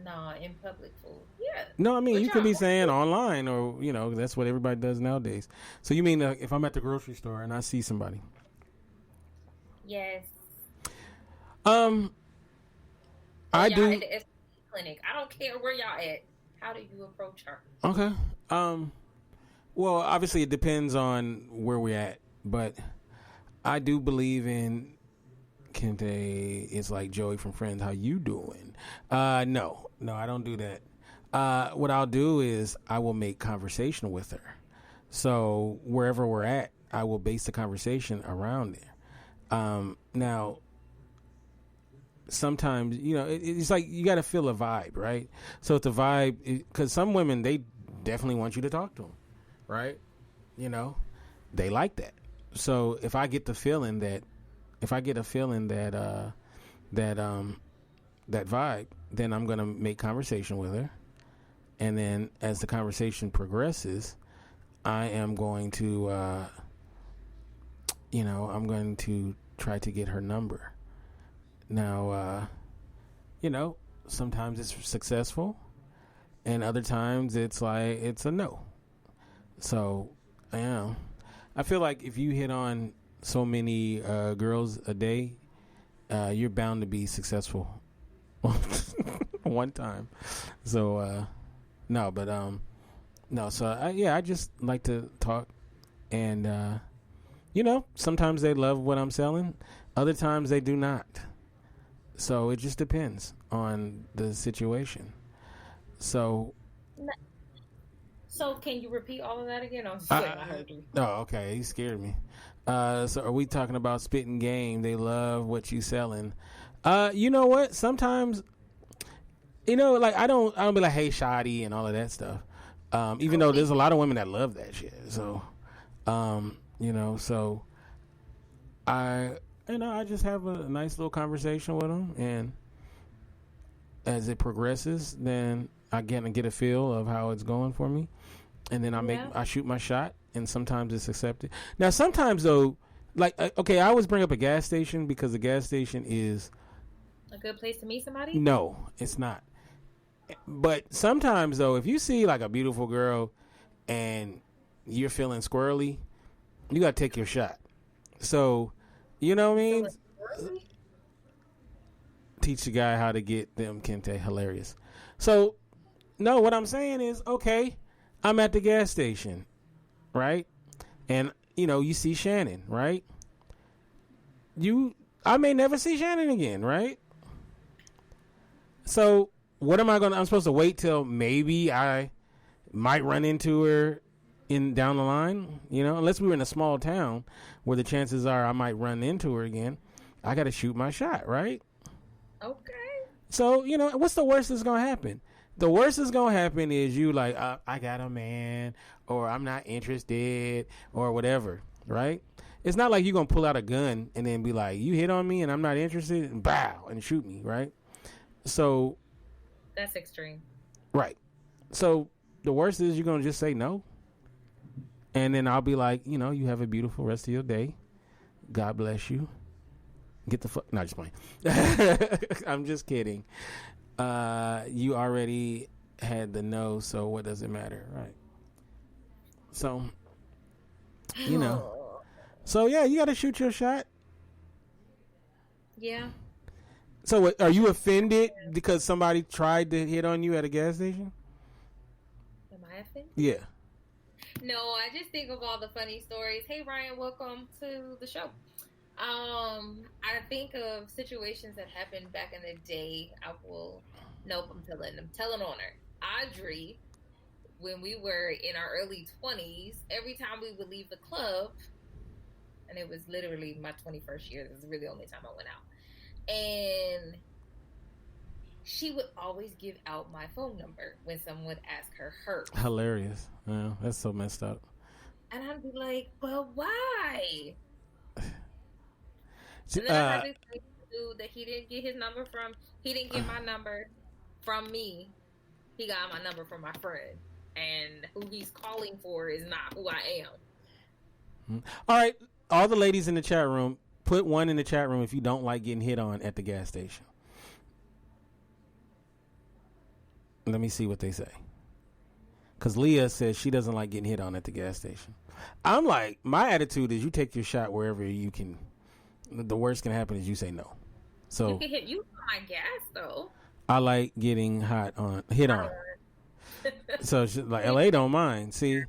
No, in public, fool. Yeah. No, I mean, you could be saying online or, that's what everybody does nowadays. So you mean if I'm at the grocery store and I see somebody? Yes. I do. At the STD clinic. I don't care where y'all at. How do you approach her? Okay. Well, obviously it depends on where we're at, but I do believe in Kente is like Joey from Friends. How you doing? No, I don't do that. What I'll do is I will make conversation with her. So wherever we're at, I will base the conversation around there. Now, sometimes, it's like you got to feel a vibe, right? So it's a vibe, because some women, they definitely want you to talk to them, right? They like that. So if I get the feeling that if I get a feeling that vibe, then I'm gonna make conversation with her, and then as the conversation progresses, I am going to, I'm going to try to get her number. Now, sometimes it's successful, and other times it's a no. So, I feel like if you hit on so many girls a day, you're bound to be successful one time. So no. So I just like to talk, and sometimes they love what I'm selling, other times they do not. So it just depends on the situation. So can you repeat all of that again? I was just I heard you. Oh, okay. You scared me. So are we talking about spitting game? They love what you selling. You know what? Sometimes, like I don't be like, hey, shoddy and all of that stuff. Even though there's a lot of women that love that shit. So, so I just have a nice little conversation with them, and as it progresses, then I get a feel of how it's going for me, and then I shoot my shot, and sometimes it's accepted. Now, sometimes though, like I always bring up a gas station because the gas station is a good place to meet somebody. No, it's not. But sometimes though, if you see like a beautiful girl and you're feeling squirrely, you gotta take your shot. So, you know what I mean? Teach the guy how to get them kente hilarious. So, no, what I'm saying is, okay, I'm at the gas station, right? And, you see Shannon, right? I may never see Shannon again, right? So, what am I going to... I'm supposed to wait till maybe I might run into her down the line, Unless we were in a small town where the chances are I might run into her again. I got to shoot my shot, right? Okay. So, what's the worst that's going to happen? The worst that's going to happen is you like, I got a man, or I'm not interested, or whatever, right? It's not like you're going to pull out a gun and then be like, you hit on me and I'm not interested, and bow, and shoot me, right? So... That's extreme. Right. So, the worst is you're going to just say no. And then I'll be like, you have a beautiful rest of your day. God bless you. Get the fuck... No, just playing. I'm just kidding. You already had the no, so what does it matter, right? So, So, yeah, you got to shoot your shot. Yeah. So, are you offended because somebody tried to hit on you at a gas station? Am I offended? Yeah. No, I just think of all the funny stories. Hey, Ryan, welcome to the show. I think of situations that happened back in the day. I'm telling on her. Audrey, when we were in our early 20s, every time we would leave the club, and it was literally my 21st year. This is really the only time I went out. And she would always give out my phone number when someone would ask her hers. Hilarious. Yeah, that's so messed up. And I'd be like, well, why? And then I had this dude that he didn't get my number from me. He got my number from my friend. And who he's calling for is not who I am. All right. All the ladies in the chat room, put one in the chat room if you don't like getting hit on at the gas station. Let me see what they say. Because Leah says she doesn't like getting hit on at the gas station. I'm like, my attitude is you take your shot wherever you can. The worst can happen is you say no. So you can hit you on my gas though. I like getting hit on. So like LA don't mind. See,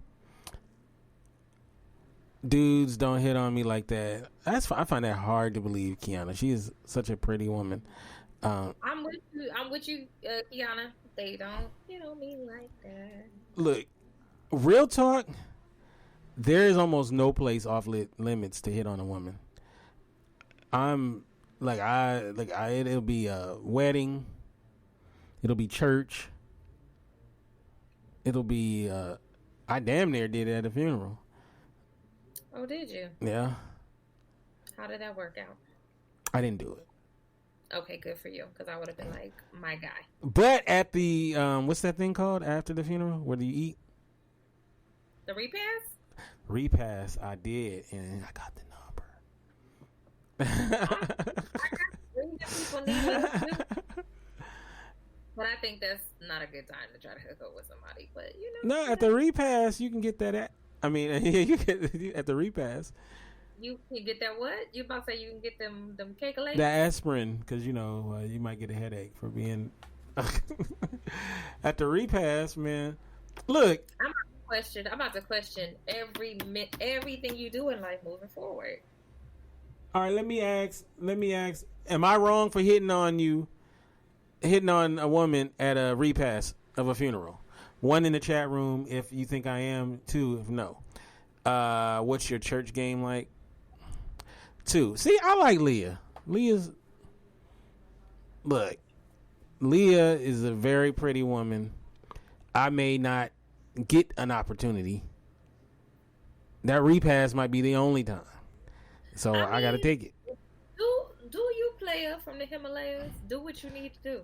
dudes don't hit on me like that. I find that hard to believe, Kiana. She is such a pretty woman. I'm with you, Kiana. They don't, mean like that. Look, real talk. There is almost no place off limits to hit on a woman. It'll be a wedding. It'll be church. It'll be. I damn near did it at a funeral. Oh, did you? Yeah. How did that work out? I didn't do it. Okay, good for you. Because I would have been like, my guy. But at the what's that thing called after the funeral? Where do you eat? The repast? Repast. I did, and I got the number. People need to. But I think that's not a good time to try to hook up with somebody. But no, at the repast you can get that at. I mean, yeah, you get at the repast. You can get that what? You about to say you can get them Cakealates? The aspirin, because you might get a headache for being at the repast, man. Look, I'm about to question everything you do in life moving forward. All right, let me ask. Am I wrong for hitting on a woman at a repast of a funeral? One in the chat room if you think I am. Two if no. What's your church game like? Two. See, I like Leah. Leah is a very pretty woman. I may not get an opportunity. That repast might be the only time. So I got to take it. Do you, player from the Himalayas, do what you need to do?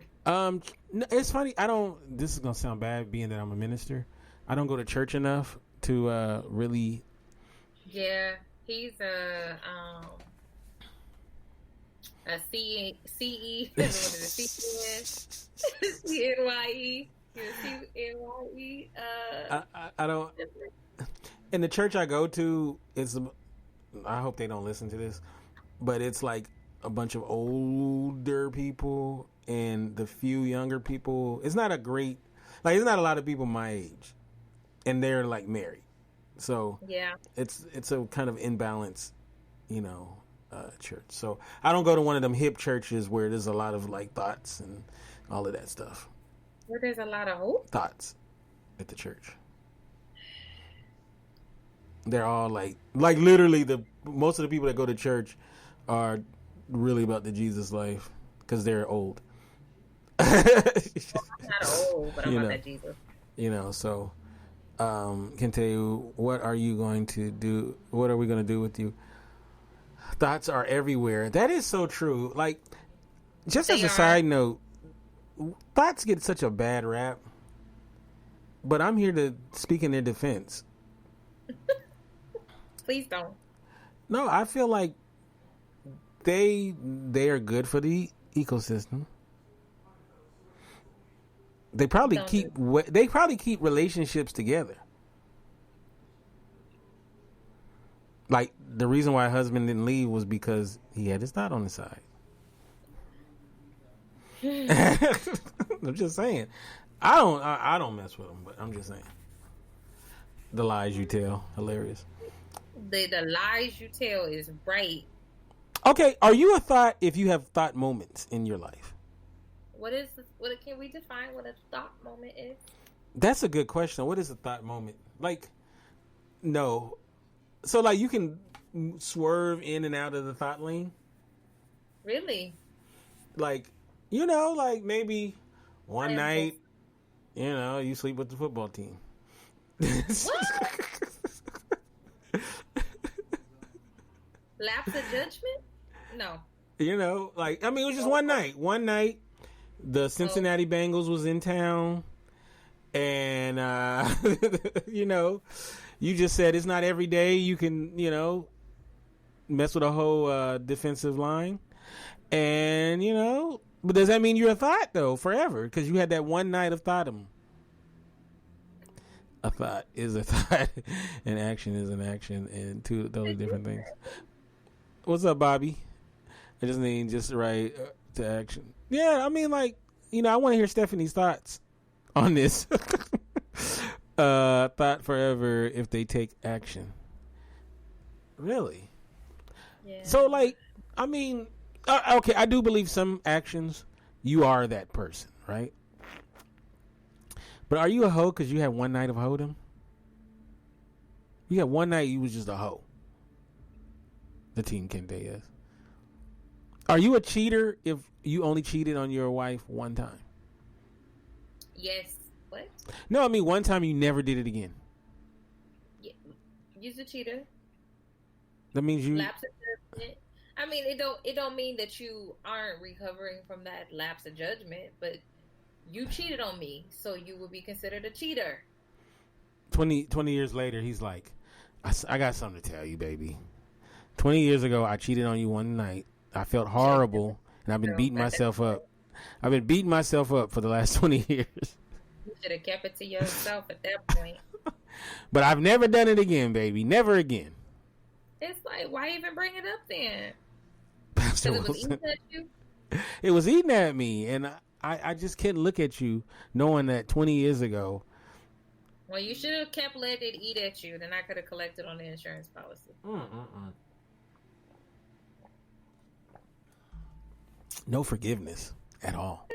It's funny. This is gonna sound bad, being that I'm a minister. I don't go to church enough to really. Yeah, he's a CNYE. I don't. In the church I go to, I hope they don't listen to this, but it's like a bunch of older people and the few younger people. It's not a lot of people my age, and they're like married. So yeah, it's a kind of imbalance, church. So I don't go to one of them hip churches where there's a lot of like thoughts and all of that stuff. Where there's a lot of who? Thoughts at the church. They're all like literally most of the people that go to church are really about the Jesus life because they're old. I'm not old, but I'm about that Jesus. So can tell you, what are you going to do? What are we going to do with you? Thoughts are everywhere. That is so true. Like, just as a side note, thoughts get such a bad rap, but I'm here to speak in their defense. Please don't. No, I feel like they are good for the ecosystem. They probably keep relationships together. Like, the reason why her husband didn't leave was because he had his thought on the side. I'm just saying. I don't mess with them, but I'm just saying. The lies you tell, hilarious. The lies you tell is right. Okay, are you a thought if you have thought moments in your life? What can we define what a thought moment is? That's a good question. What is a thought moment? Like, no. So, like, you can swerve in and out of the thought lane? Really? Like, like maybe one night, you sleep with the football team. What? Lapse of judgment? No. It was just one night. One night, the Cincinnati Bengals was in town, and you just said it's not every day you can mess with a whole defensive line, and but does that mean you're a thought though forever? Because you had that one night of thought. A thought is a thought, and action is an action, and two totally different things. What's up, Bobby? I just need right to action. Yeah, I mean, I want to hear Stephanie's thoughts on this. Thought forever if they take action. Really? Yeah. So, okay, I do believe some actions you are that person, right? But are you a hoe because you had one night of hoedom? You had one night you was just a hoe. The team Kente is. Are you a cheater if you only cheated on your wife one time? Yes. What? No, I mean one time you never did it again. Yeah. You're a cheater. That means you. Lapse of judgment. I mean, it don't mean that you aren't recovering from that lapse of judgment, but you cheated on me, so you would be considered a cheater. 20 years later, he's like, I got something to tell you, baby. 20 years ago, I cheated on you one night. I felt horrible, and I've been beating myself up. I've been beating myself up for the last 20 years. You should have kept it to yourself at that point. But I've never done it again, baby. Never again. It's like, why even bring it up then? Pastor Because it was Wilson. eating at you? It was eating at me, and I just can't look at you knowing that 20 years ago. Well, you should have kept letting it eat at you. Then I could have collected on the insurance policy. No forgiveness at all.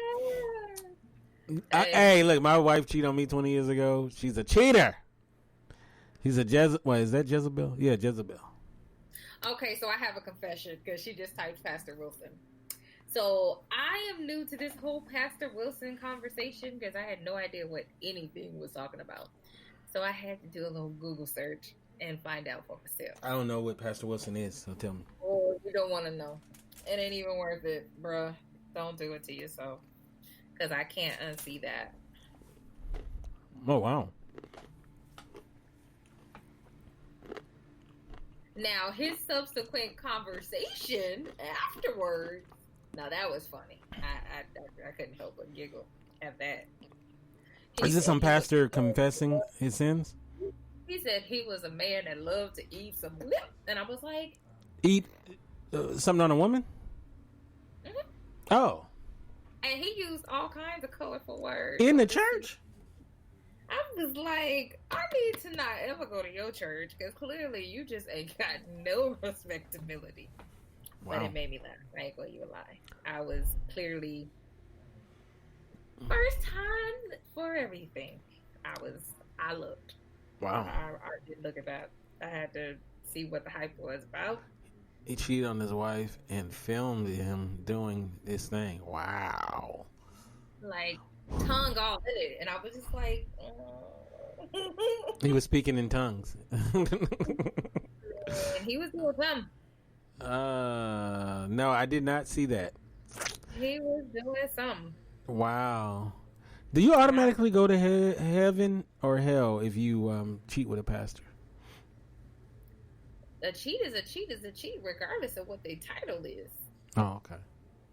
Hey, look, my wife cheated on me 20 years ago. She's a cheater. She's a What is that, Jezebel? Yeah, Jezebel. Okay, so I have a confession because she just typed Pastor Wilson. So I am new to this whole Pastor Wilson conversation because I had no idea what anything was talking about. So I had to do a little Google search and find out for myself. I don't know what Pastor Wilson is, so tell me. Oh, you don't want to know. It ain't even worth it, bruh. Don't do it to yourself because I can't unsee that. Oh, wow. Now, his subsequent conversation afterwards, now that was funny. I couldn't help but giggle at that. Is this some pastor confessing his sins? He said he was a man that loved to eat some lip. And I was like... Eat something on a woman? Mm-hmm. Oh. And he used all kinds of colorful words. In the church? I was like, I need to not ever go to your church because clearly you just ain't got no respectability. Wow. But it made me laugh. I ain't gonna even lie. I was clearly first time for everything. I looked. Wow. I did look at that. I had to see what the hype was about. He cheated on his wife and filmed him doing this thing. Wow. Like, tongue all in it. And I was just like... He was speaking in tongues. And he was doing something. No, I did not see that. He was doing something. Wow. Do you automatically go to heaven or hell if you cheat with a pastor? A cheat is a cheat is a cheat, regardless of what their title is. Oh, okay.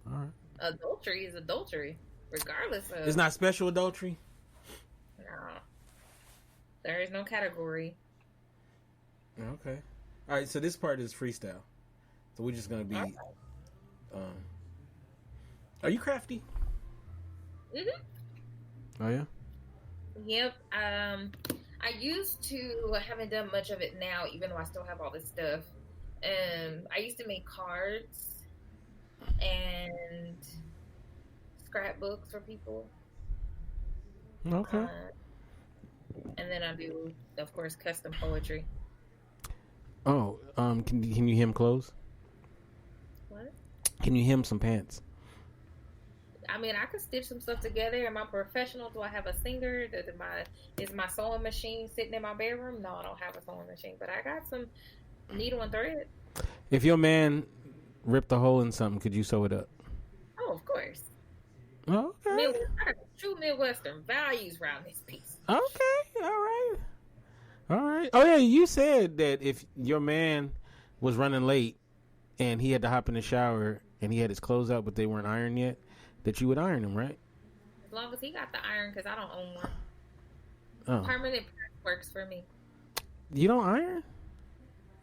All right. Adultery is adultery, regardless of... It's not special adultery? No. There is no category. Okay. All right, so this part is freestyle. So we're just going to be... Are you crafty? Mm-hmm. Oh, yeah? Yep. I used to... I haven't done much of it now, even though I still have all this stuff. I used to make cards and scrapbooks for people. Okay. And then I do, of course, custom poetry. Oh, can you hem clothes? What? Can you hem some pants? I mean, I could stitch some stuff together. Am I professional? Do I have a singer? Is my sewing machine sitting in my bedroom? No, I don't have a sewing machine, but I got some needle and thread. If your man ripped a hole in something, could you sew it up? Oh, of course. Okay. I got true Midwestern values around this piece. Okay. All right. Oh, yeah, you said that if your man was running late and he had to hop in the shower and he had his clothes out but they weren't ironed yet, that you would iron them, right? As long as he got the iron, because I don't own one. Oh. Permanent press works for me. You don't iron?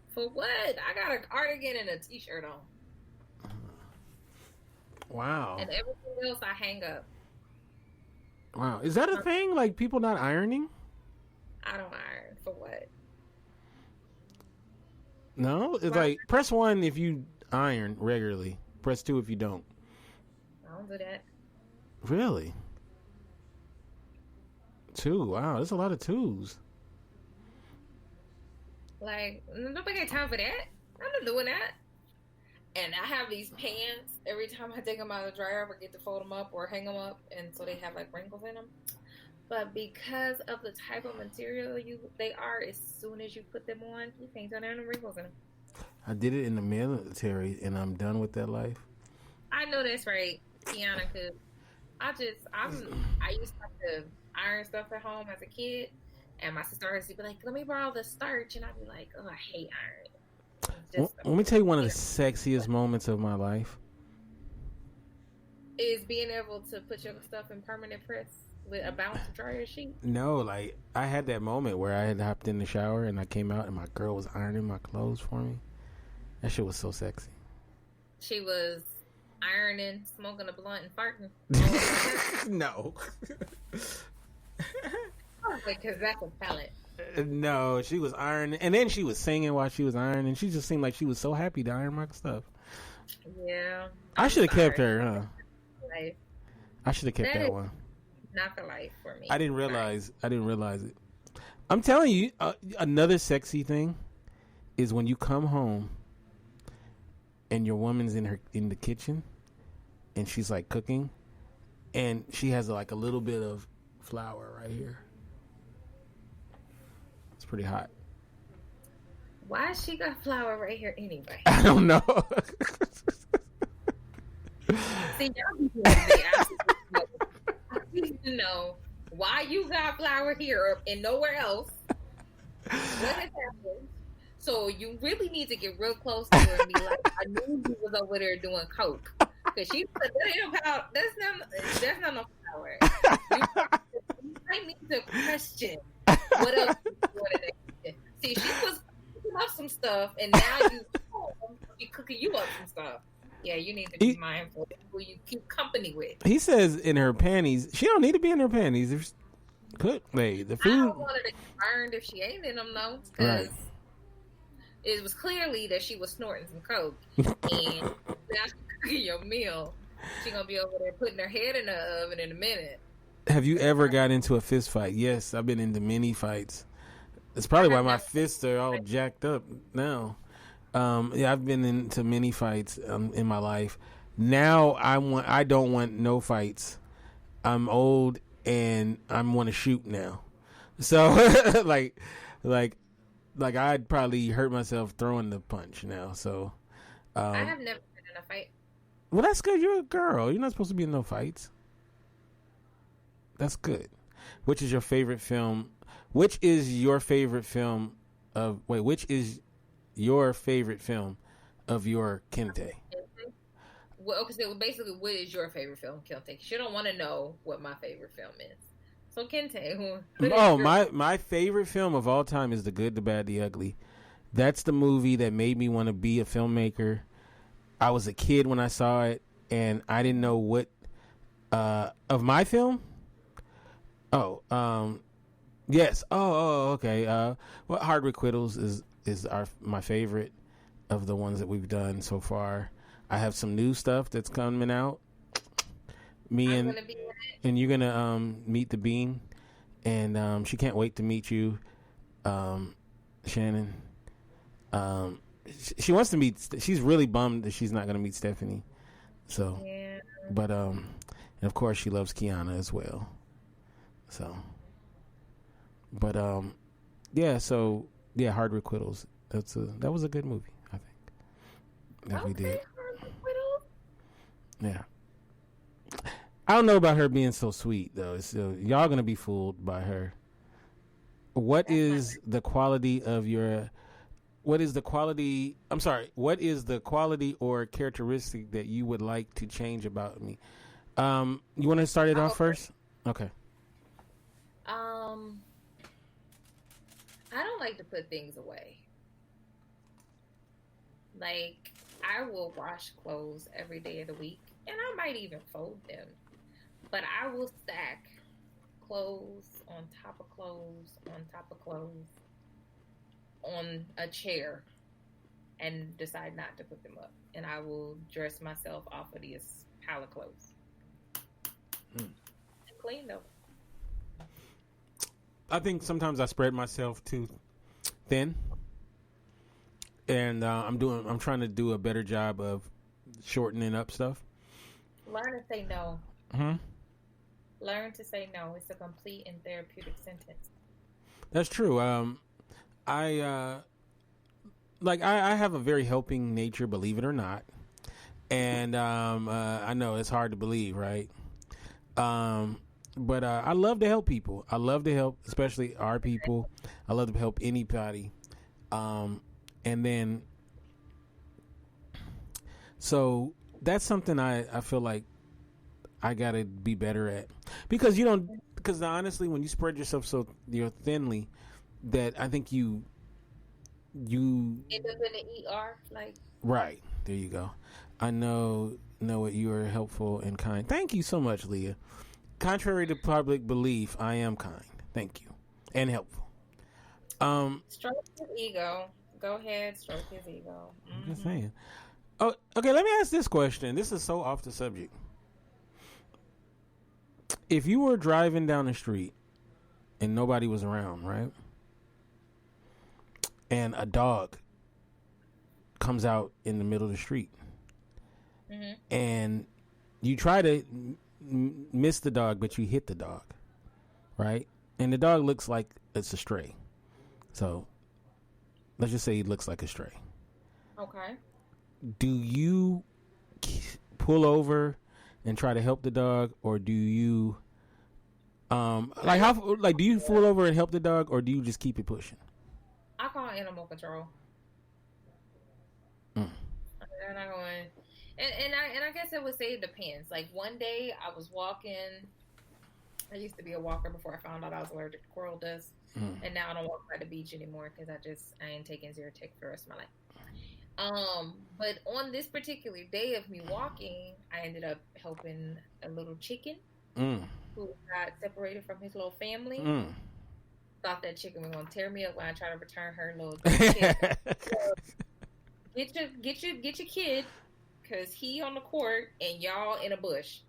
For what? I got a cardigan and a t-shirt on. Wow. And everything else I hang up. Wow. Is that a thing? Like people not ironing? I don't iron. For what? No? It's like press 1 if you iron regularly. Press 2 if you don't. I don't do that. Really? 2. Wow. There's a lot of 2s. Like, nobody got time for that. I'm not doing that. And I have these pants. Every time I take them out of the dryer, I forget to fold them up or hang them up. And so they have like wrinkles in them. But because of the type of material they are, as soon as you put them on, you can't tell there are no wrinkles in them. I did it in the military, and I'm done with that life. I know that's right, Kiana, because I used to have to iron stuff at home as a kid, and my sister used to be like, "Let me borrow the starch," and I'd be like, "Oh, I hate ironing." Let me tell you one of the sexiest moments of my life. Is being able to put your stuff in permanent press with a bounce dryer sheet. No, like I had that moment where I had hopped in the shower and I came out and my girl was ironing my clothes for me. That shit was so sexy. She was ironing, smoking a blunt, and farting. No. Because that's a talent. No, she was ironing, and then she was singing while she was ironing. She just seemed like she was so happy to iron my stuff. Yeah. I should have kept her, huh? Life. I should have kept that one. Not the life for me. I didn't realize it. I'm telling you, another sexy thing is when you come home and your woman's in the kitchen and she's like cooking and she has like a little bit of flour right here. It's pretty hot. Why she got flour right here anyway? I don't know. See, I need to know why you got flour here and nowhere else. What has happened? So you really need to get real close to her and be like, I knew you was over there doing coke. Because she said, that's not no flour. You might need to question what else you doing. See, she was cooking up some stuff, and now she's cooking you up some stuff. Yeah, you need to be mindful of who you keep company with. He says in her panties. She don't need to be in her panties. If the food. I don't want her to get burned if she ain't in them, though. Because it was clearly that she was snorting some coke. And now she's cooking your meal. She's going to be over there putting her head in the oven in a minute. Have you ever got into a fist fight? Yes, I've been into many fights. It's probably why my fists are all jacked up now. Yeah, I've been into many fights in my life. Now I don't want no fights. I'm old and I want to shoot now. So like I'd probably hurt myself throwing the punch now. So I have never been in a fight. Well, that's good. You're a girl. You're not supposed to be in no fights. That's good. Which is your favorite film? Which is your favorite film of your Kente? Well, okay, so basically, what is your favorite film, Kente? She don't want to know what my favorite film is. So, Kente, my favorite film of all time is The Good, the Bad, the Ugly. That's the movie that made me want to be a filmmaker. I was a kid when I saw it, and I didn't know what of my film. Yes. Okay. Well, Hard Requittals is my favorite of the ones that we've done so far. I have some new stuff that's coming out. And you're gonna meet the Bean, and she can't wait to meet you, Shannon. She wants to meet. She's really bummed that she's not gonna meet Stephanie. So, yeah. But and of course she loves Kiana as well. So, but yeah. So yeah, Hard Requittals. That was a good movie, I think. That we did. Yeah. I don't know about her being so sweet though. So y'all gonna be fooled by her. What is the quality or characteristic that you would like to change about me? You want to start it off first? Okay. I don't like to put things away. Like, I will wash clothes every day of the week, and I might even fold them. But I will stack clothes on top of clothes on top of clothes on a chair and decide not to put them up. And I will dress myself off of this pile of clothes. Clean though. I think sometimes I spread myself too thin, and I'm trying to do a better job of shortening up stuff. Learn to say no. Learn to say no. It's a complete and therapeutic sentence. That's true. I like I have a very helping nature, believe it or not, and I know it's hard to believe, right? But I love to help people. I love to help, especially our people. I love to help anybody. And then, so that's something I feel like I gotta be better at, because because honestly, when you spread yourself so thinly, that I think you end up in the ER, like. Right, there you go. I know what you are helpful and kind. Thank you so much, Leah. Contrary to public belief, I am kind. Thank you. And helpful. Stroke his ego. Go ahead, stroke his ego. I'm just saying. Oh, okay, let me ask this question. This is so off the subject. If you were driving down the street and nobody was around, right? And a dog comes out in the middle of the street. Mm-hmm. And you try to miss the dog, but you hit the dog, right? And the dog looks like it's a stray. So let's just say he looks like a stray. Okay. Do you pull over and try to help the dog, or do you do you pull over and help the dog, or do you just keep it pushing? I call animal control. They're not going. And I guess I would say it depends. Like one day I was walking. I used to be a walker before I found out I was allergic to coral dust. And now I don't walk by the beach anymore because I ain't taking Zyrtec for the rest of my life. But on this particular day of me walking, I ended up helping a little chicken who got separated from his little family. Thought that chicken was gonna tear me up when I tried to return her little kid. So, get your kid, because he on the court and y'all in a bush.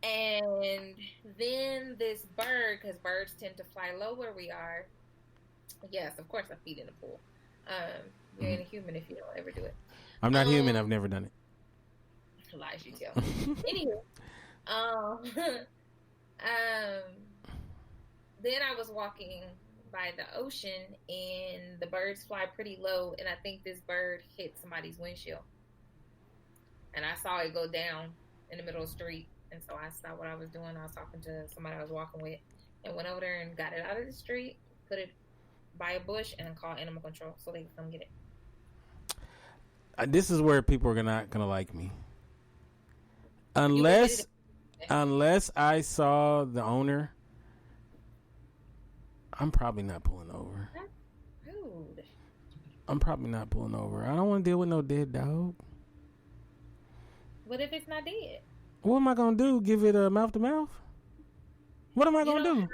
And then this bird, because birds tend to fly low where we are. Yes, of course I feed in the pool. You ain't a human if you don't ever do it. I'm not human. I've never done it. Lies you tell. Anyway, then I was walking by the ocean and the birds fly pretty low, and I think this bird hit somebody's windshield. And I saw it go down in the middle of the street, and so I stopped what I was doing. I was talking to somebody I was walking with and went over there and got it out of the street, put it by a bush, and called animal control so they could come get it. This is where people are not gonna like me. Unless I saw the owner, I'm probably not pulling over. That's rude. I'm probably not pulling over. I don't want to deal with no dead dog. What if it's not dead? What am I going to do? Give it a mouth to mouth? What am I going to do?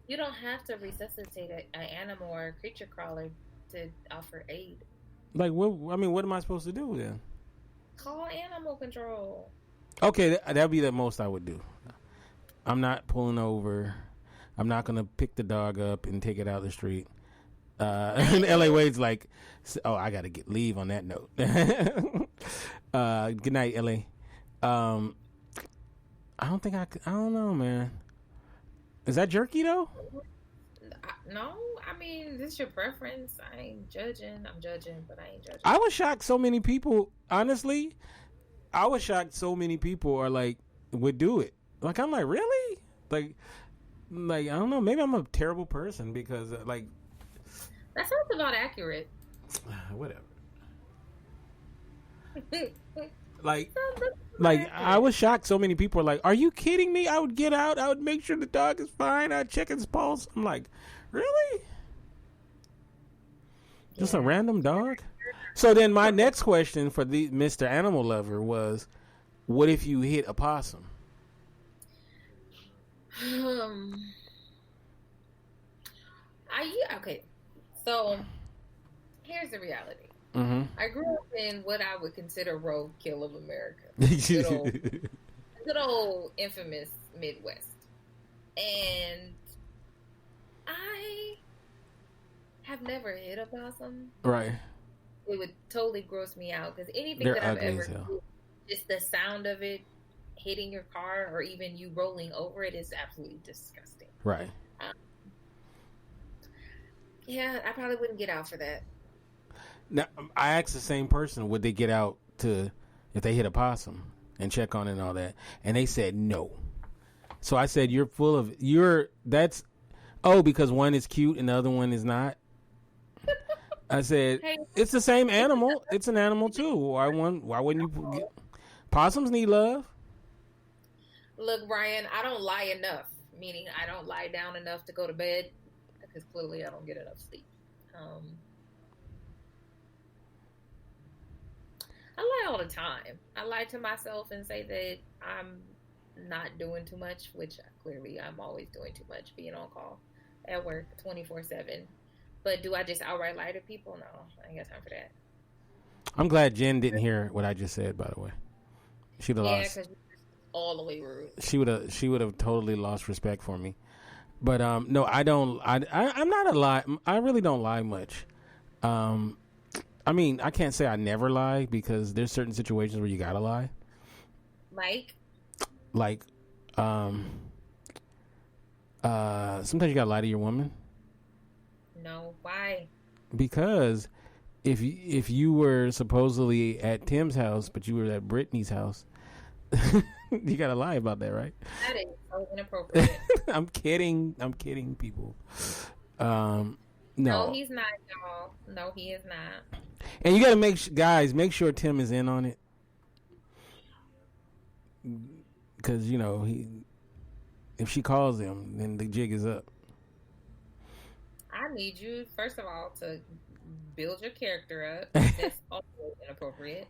You don't have to resuscitate an animal or a creature crawler to offer aid. Like, what? I mean, what am I supposed to do then? Call animal control. Okay, that'd be the most I would do. I'm not pulling over. I'm not going to pick the dog up and take it out the street. And LA Wade's like, oh, I got to leave on that note. Good night, LA. I don't think I don't know, man. Is that jerky though? No, I mean, this is your preference. I ain't judging. I'm judging, but I ain't judging. I was shocked so many people, honestly, are like, would do it. Like, I'm like, really? Like, I don't know. Maybe I'm a terrible person because, like... That sounds about accurate. Whatever. Like, I was shocked so many people are like, are you kidding me? I would get out. I would make sure the dog is fine. I'd check his pulse. I'm like, really? Just a random dog? So then my next question for the Mr. Animal Lover was, what if you hit a possum? Okay. So here's the reality. Mm-hmm. I grew up in what I would consider roadkill of America. Good old infamous Midwest. And I have never hit a possum. Right. It would totally gross me out because anything They're that I've ugly ever as hell. seen, just the sound of it hitting your car or even you rolling over it is absolutely disgusting. Right. Yeah, I probably wouldn't get out for that. Now, I asked the same person, would they get out to if they hit a possum and check on it and all that, and they said no. So I said, that's because one is cute and the other one is not. I said, Hey, it's the same animal. It's an animal too. Why wouldn't you possums need love? look, Ryan, I don't lie enough. Meaning, I don't lie down enough to go to bed because clearly I don't get enough sleep. Um, I lie all the time. I lie to myself and say that I'm not doing too much, which clearly I'm always doing too much, being on call at work 24/7. But do I just outright lie to people? No, I ain't got time for that. I'm glad Jen didn't hear what I just said, by the way. She'd have Yeah, lost. because all the way rude. She would have totally lost respect for me. But no, I don't. I'm not a lie. I really don't lie much. I mean, I can't say I never lie because there's certain situations where you gotta lie. Like, sometimes you gotta lie to your woman. No, why? Because if you were supposedly at Tim's house, but you were at Brittany's house, you gotta lie about that, right? That is so inappropriate. I'm kidding, people. No, He's not, y'all. No, he is not. and you gotta make sure Tim is in on it, because if she calls him, then the jig is up. I need you, first of all, to build your character up. That's always inappropriate.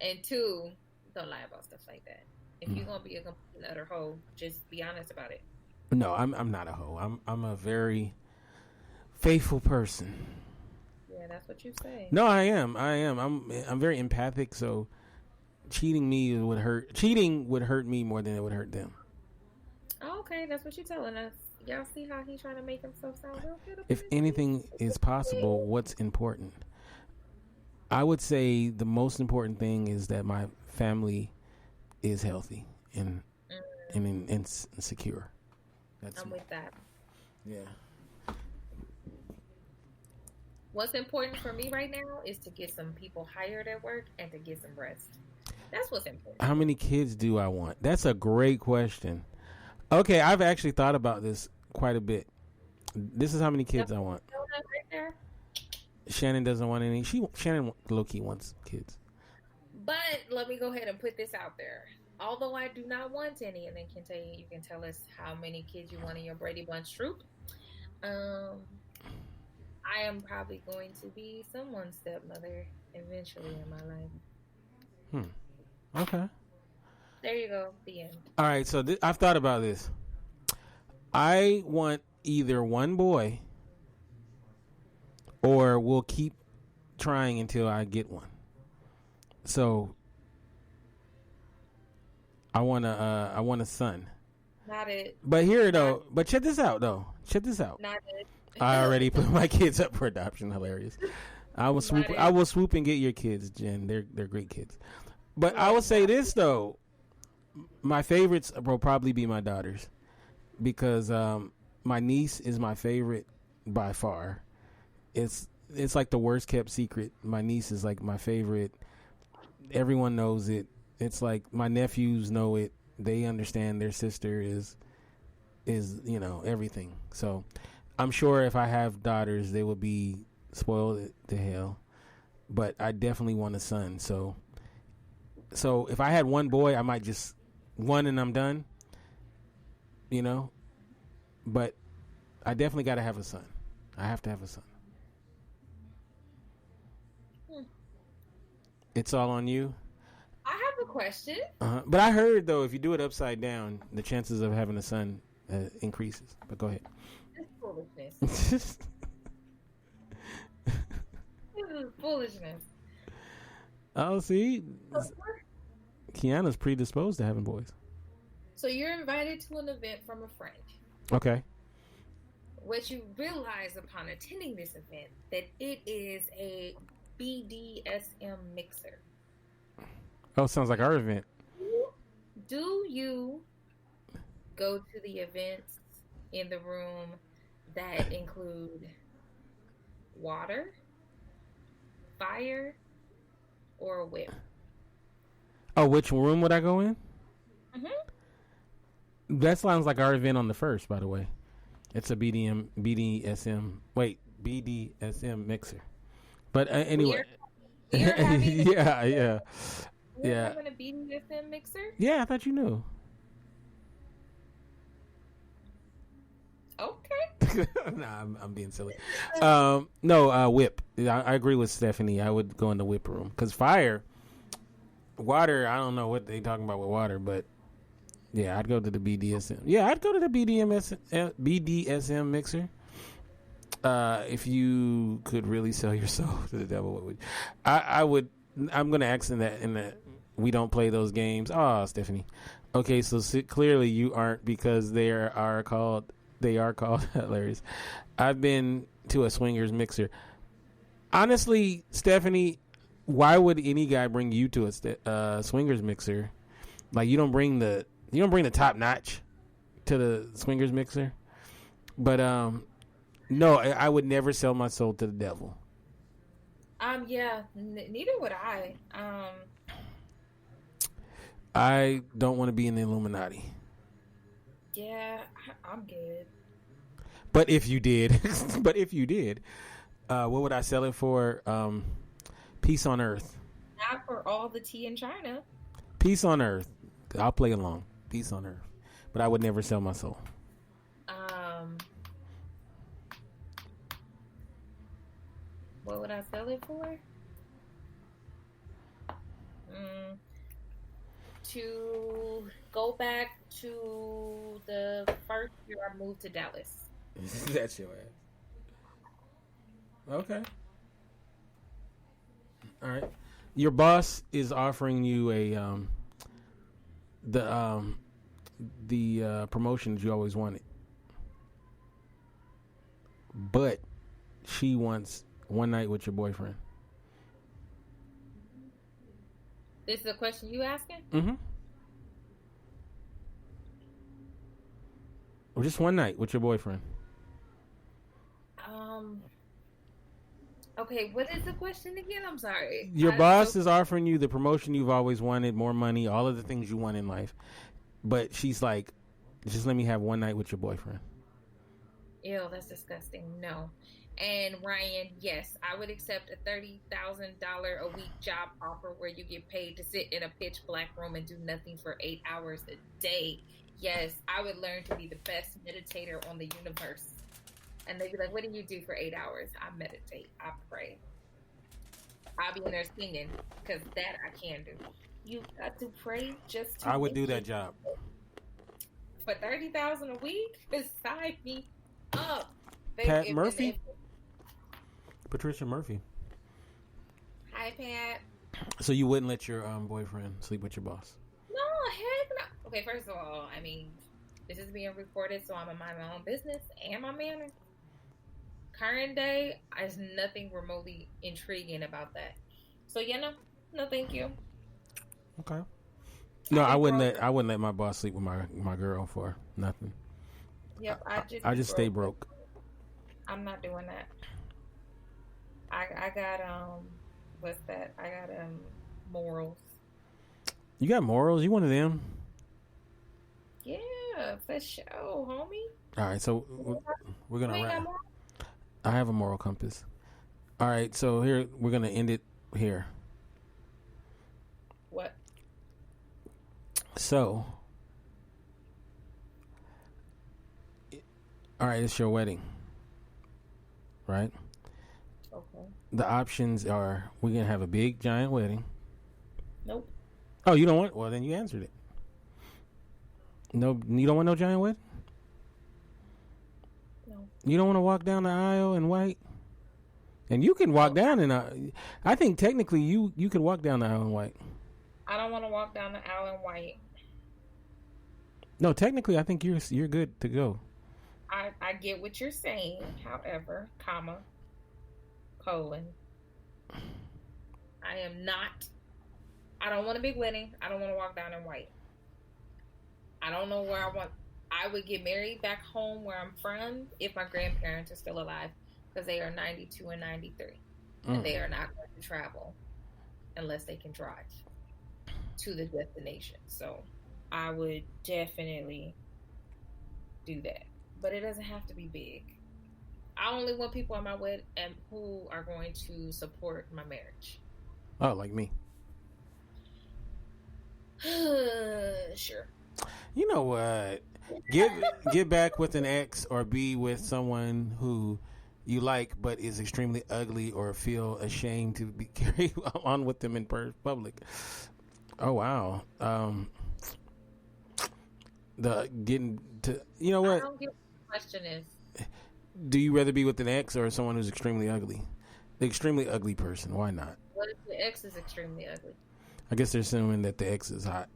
And two, don't lie about stuff like that. If you're gonna be a complete and utter hoe, just be honest about it. No, I'm not a hoe. I'm a very faithful person. Yeah, that's what you say. No, I am. I'm very empathic. So cheating would hurt me more than it would hurt them. Oh, okay, that's what you're telling us. Y'all see how he's trying to make himself sound real good? If anything is possible, what's important? I would say the most important thing is that my family is healthy and secure. I'm with that. Yeah. What's important for me right now is to get some people hired at work and to get some rest. That's what's important. How many kids do I want? That's a great question. Okay, I've actually thought about this quite a bit. This is how many kids I want. Right there. Shannon doesn't want any. Shannon low-key wants kids. But let me go ahead and put this out there. Although I do not want any, and then you can tell us how many kids you want in your Brady Bunch troop. I am probably going to be someone's stepmother eventually in my life. Okay. There you go. The end. All right. So I've thought about this. I want either one boy, or we'll keep trying until I get one. So I want a son. Not it. But check this out though. Check this out. Not it. I already put my kids up for adoption. Hilarious. I will swoop and get your kids, Jen. They're great kids. But I will say this though. My favorites will probably be my daughters, because my niece is my favorite by far. It's like the worst kept secret. My niece is like my favorite. Everyone knows it. It's like my nephews know it. They understand their sister is everything. So I'm sure if I have daughters, they will be spoiled to hell. But I definitely want a son. So if I had one boy, I might just one and I'm done. But I definitely got to have a son. I have to have a son. It's all on you. I have a question. But I heard though, if you do it upside down, the chances of having a son increases. But go ahead. It's foolishness. This is foolishness. Oh, see, Kiana's predisposed to having boys. So you're invited to an event from a friend. Okay. What you realize upon attending this event that it is a BDSM mixer. Oh, sounds like our event. Do you go to the events in the room that include water, fire, or whip? Oh, which room would I go in? Mm-hmm. That sounds like our event on the 1st, by the way. It's a BDSM mixer. But anyway. We're having yeah. we're having a BDSM mixer? Yeah, I thought you knew. Okay. Nah, I'm being silly. No, whip. I agree with Stephanie. I would go in the whip room. Because water, I don't know what they talking about with water, but yeah, I'd go to the BDSM. Yeah, I'd go to the BDSM mixer. If you could really sell your soul to the devil, what would I would? I'm going to ask in that we don't play those games. Oh, Stephanie. Okay, so clearly you aren't, because they are called hilarious. I've been to a swingers mixer. Honestly, Stephanie, why would any guy bring you to a swingers mixer? Like, you don't bring the top notch to the swingers mixer. But no, I would never sell my soul to the devil. Yeah, neither would I. I don't want to be in the Illuminati. Yeah, I'm good. But if you did, what would I sell it for? Peace on Earth. Not for all the tea in China. Peace on Earth. I'll play along. Peace on Earth. But I would never sell my soul. What would I sell it for? To go back to the first year I moved to Dallas. That's your ass. Okay. All right. Your boss is offering you the promotions you always wanted, but she wants one night with your boyfriend. This is a question you asking? Mm-hmm. Or just one night with your boyfriend. Okay, what is the question again? I'm sorry. Your boss is offering you the promotion you've always wanted, more money, all of the things you want in life. But she's like, just let me have one night with your boyfriend. Ew, that's disgusting. No. And Ryan, yes, I would accept a $30,000 a week job offer where you get paid to sit in a pitch black room and do nothing for 8 hours a day. Yes, I would learn to be the best meditator on the universe. And they'd be like, what do you do for 8 hours? I meditate. I pray. I'll be in there singing, because that I can do. You got to pray just to... I would do that job. For $30,000 a week? Sign me up. Pat Murphy? Patricia Murphy. Hi, Pat. So you wouldn't let your boyfriend sleep with your boss? No, heck no. Okay, first of all, I mean, this is being recorded, so I'm going to mind my own business and my manners. Current day, there's nothing remotely intriguing about that. So, no, thank you. Okay. No, I wouldn't let my boss sleep with my girl for nothing. Yep, I just stay broke. I'm not doing that. I got what's that? I got morals. You got morals? You one of them? Yeah, for sure, homie. All right, so we're gonna wrap. I have a moral compass. All right, so here we're gonna end it here. What? So, all right, it's your wedding, right? Okay. The options are: we're gonna have a big giant wedding. Nope. Oh, you don't want? Well, then you answered it. No, you don't want no giant wedding. No. You don't want to walk down the aisle in white. And you can walk down in I think technically you can walk down the aisle in white. I don't want to walk down the aisle in white. No, technically I think you're good to go. I get what you're saying. However, colon. I am not. I don't want a big wedding. I don't want to walk down in white. I don't know where I would get married back home where I'm from if my grandparents are still alive. because they are 92 and 93. And they are not going to travel unless they can drive to the destination. So I would definitely do that. But it doesn't have to be big. I only want people on my wedding and who are going to support my marriage. Oh, like me. Sure. You know what? Get back with an ex or be with someone who you like but is extremely ugly or feel ashamed to be carried on with them in public. Oh wow. You know what? I don't get what the question is. Do you rather be with an ex or someone who's extremely ugly? The extremely ugly person. Why not? What if the ex is extremely ugly? I guess they're assuming that the ex is hot.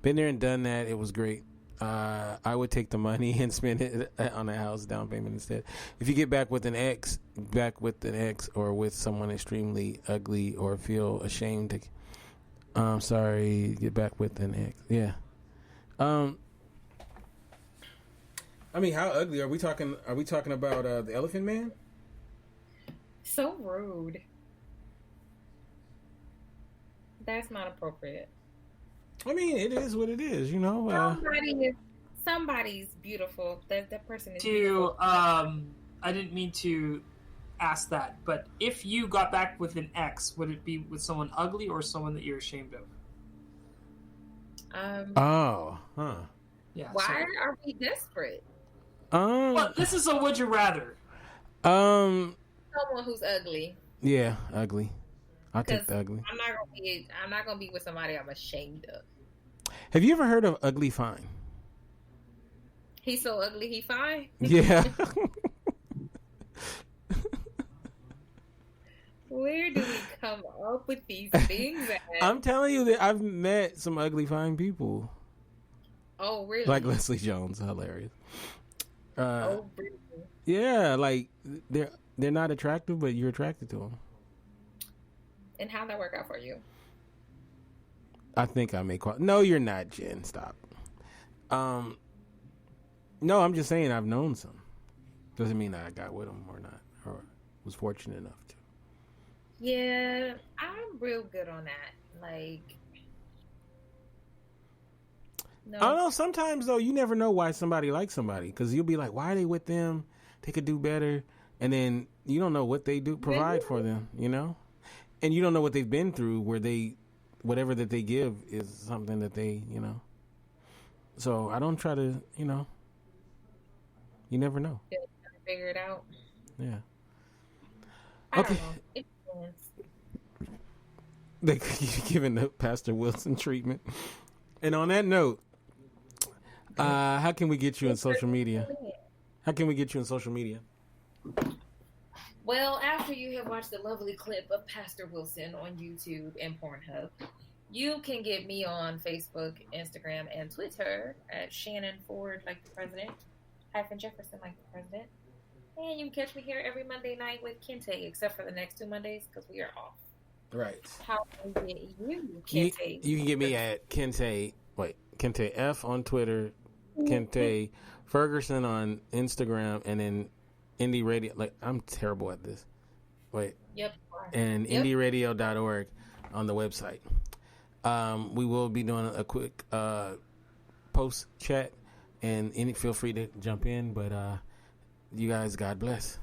Been there and done that. It was great. I would take the money and spend it on a house down payment instead. If you get back with an ex or with someone extremely ugly or feel ashamed to, get back with an ex. Yeah. I mean, how ugly are we talking? Are we talking about the Elephant Man? So rude. That's not appropriate. I mean, it is what it is, you know. Somebody's beautiful. That person is beautiful. I didn't mean to ask that, but if you got back with an ex, would it be with someone ugly or someone that you're ashamed of? Yeah. Why are we desperate? Well, this is a would you rather. Someone who's ugly. Yeah, ugly. I'll take the ugly. I'm not gonna be with somebody I'm ashamed of. Have you ever heard of Ugly Fine? He's so ugly, he fine? Yeah. Where do we come up with these things at? I'm telling you that I've met some ugly fine people. Oh, really? Like Leslie Jones, hilarious. Really? Yeah, like they're not attractive, but you're attracted to them. And how'd that work out for you? I think I may call. No, you're not, Jen. Stop. No, I'm just saying I've known some. Doesn't mean I got with them or not, or was fortunate enough to. Yeah, I'm real good on that. Like, no. I don't know. Sometimes though, you never know why somebody likes somebody because you'll be like, "Why are they with them? They could do better," and then you don't know what they do provide for them. You know, and you don't know what they've been through where they. Whatever that they give is something that they, you know. So I don't try to, you know. You never know. Figure it out. Yeah. I don't know. It depends. They keep giving the Pastor Wilson treatment. And on that note, how can we get you on social media? How can we get you on social media? Well, after you have watched the lovely clip of Pastor Wilson on YouTube and Pornhub, you can get me on Facebook, Instagram, and Twitter at Shannon Ford like the president, Jefferson like the president. And you can catch me here every Monday night with Kente, except for the next 2 Mondays because we are off. Right. How can we get you, Kente? You can get me at Kente F on Twitter, Kente Ferguson on Instagram, and then Indie Radio. Like, I'm terrible at this. Yep. And indieradio.org on the website. We will be doing a quick post chat, and feel free to jump in. But you guys, God bless.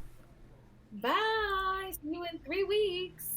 Bye. See you in 3 weeks.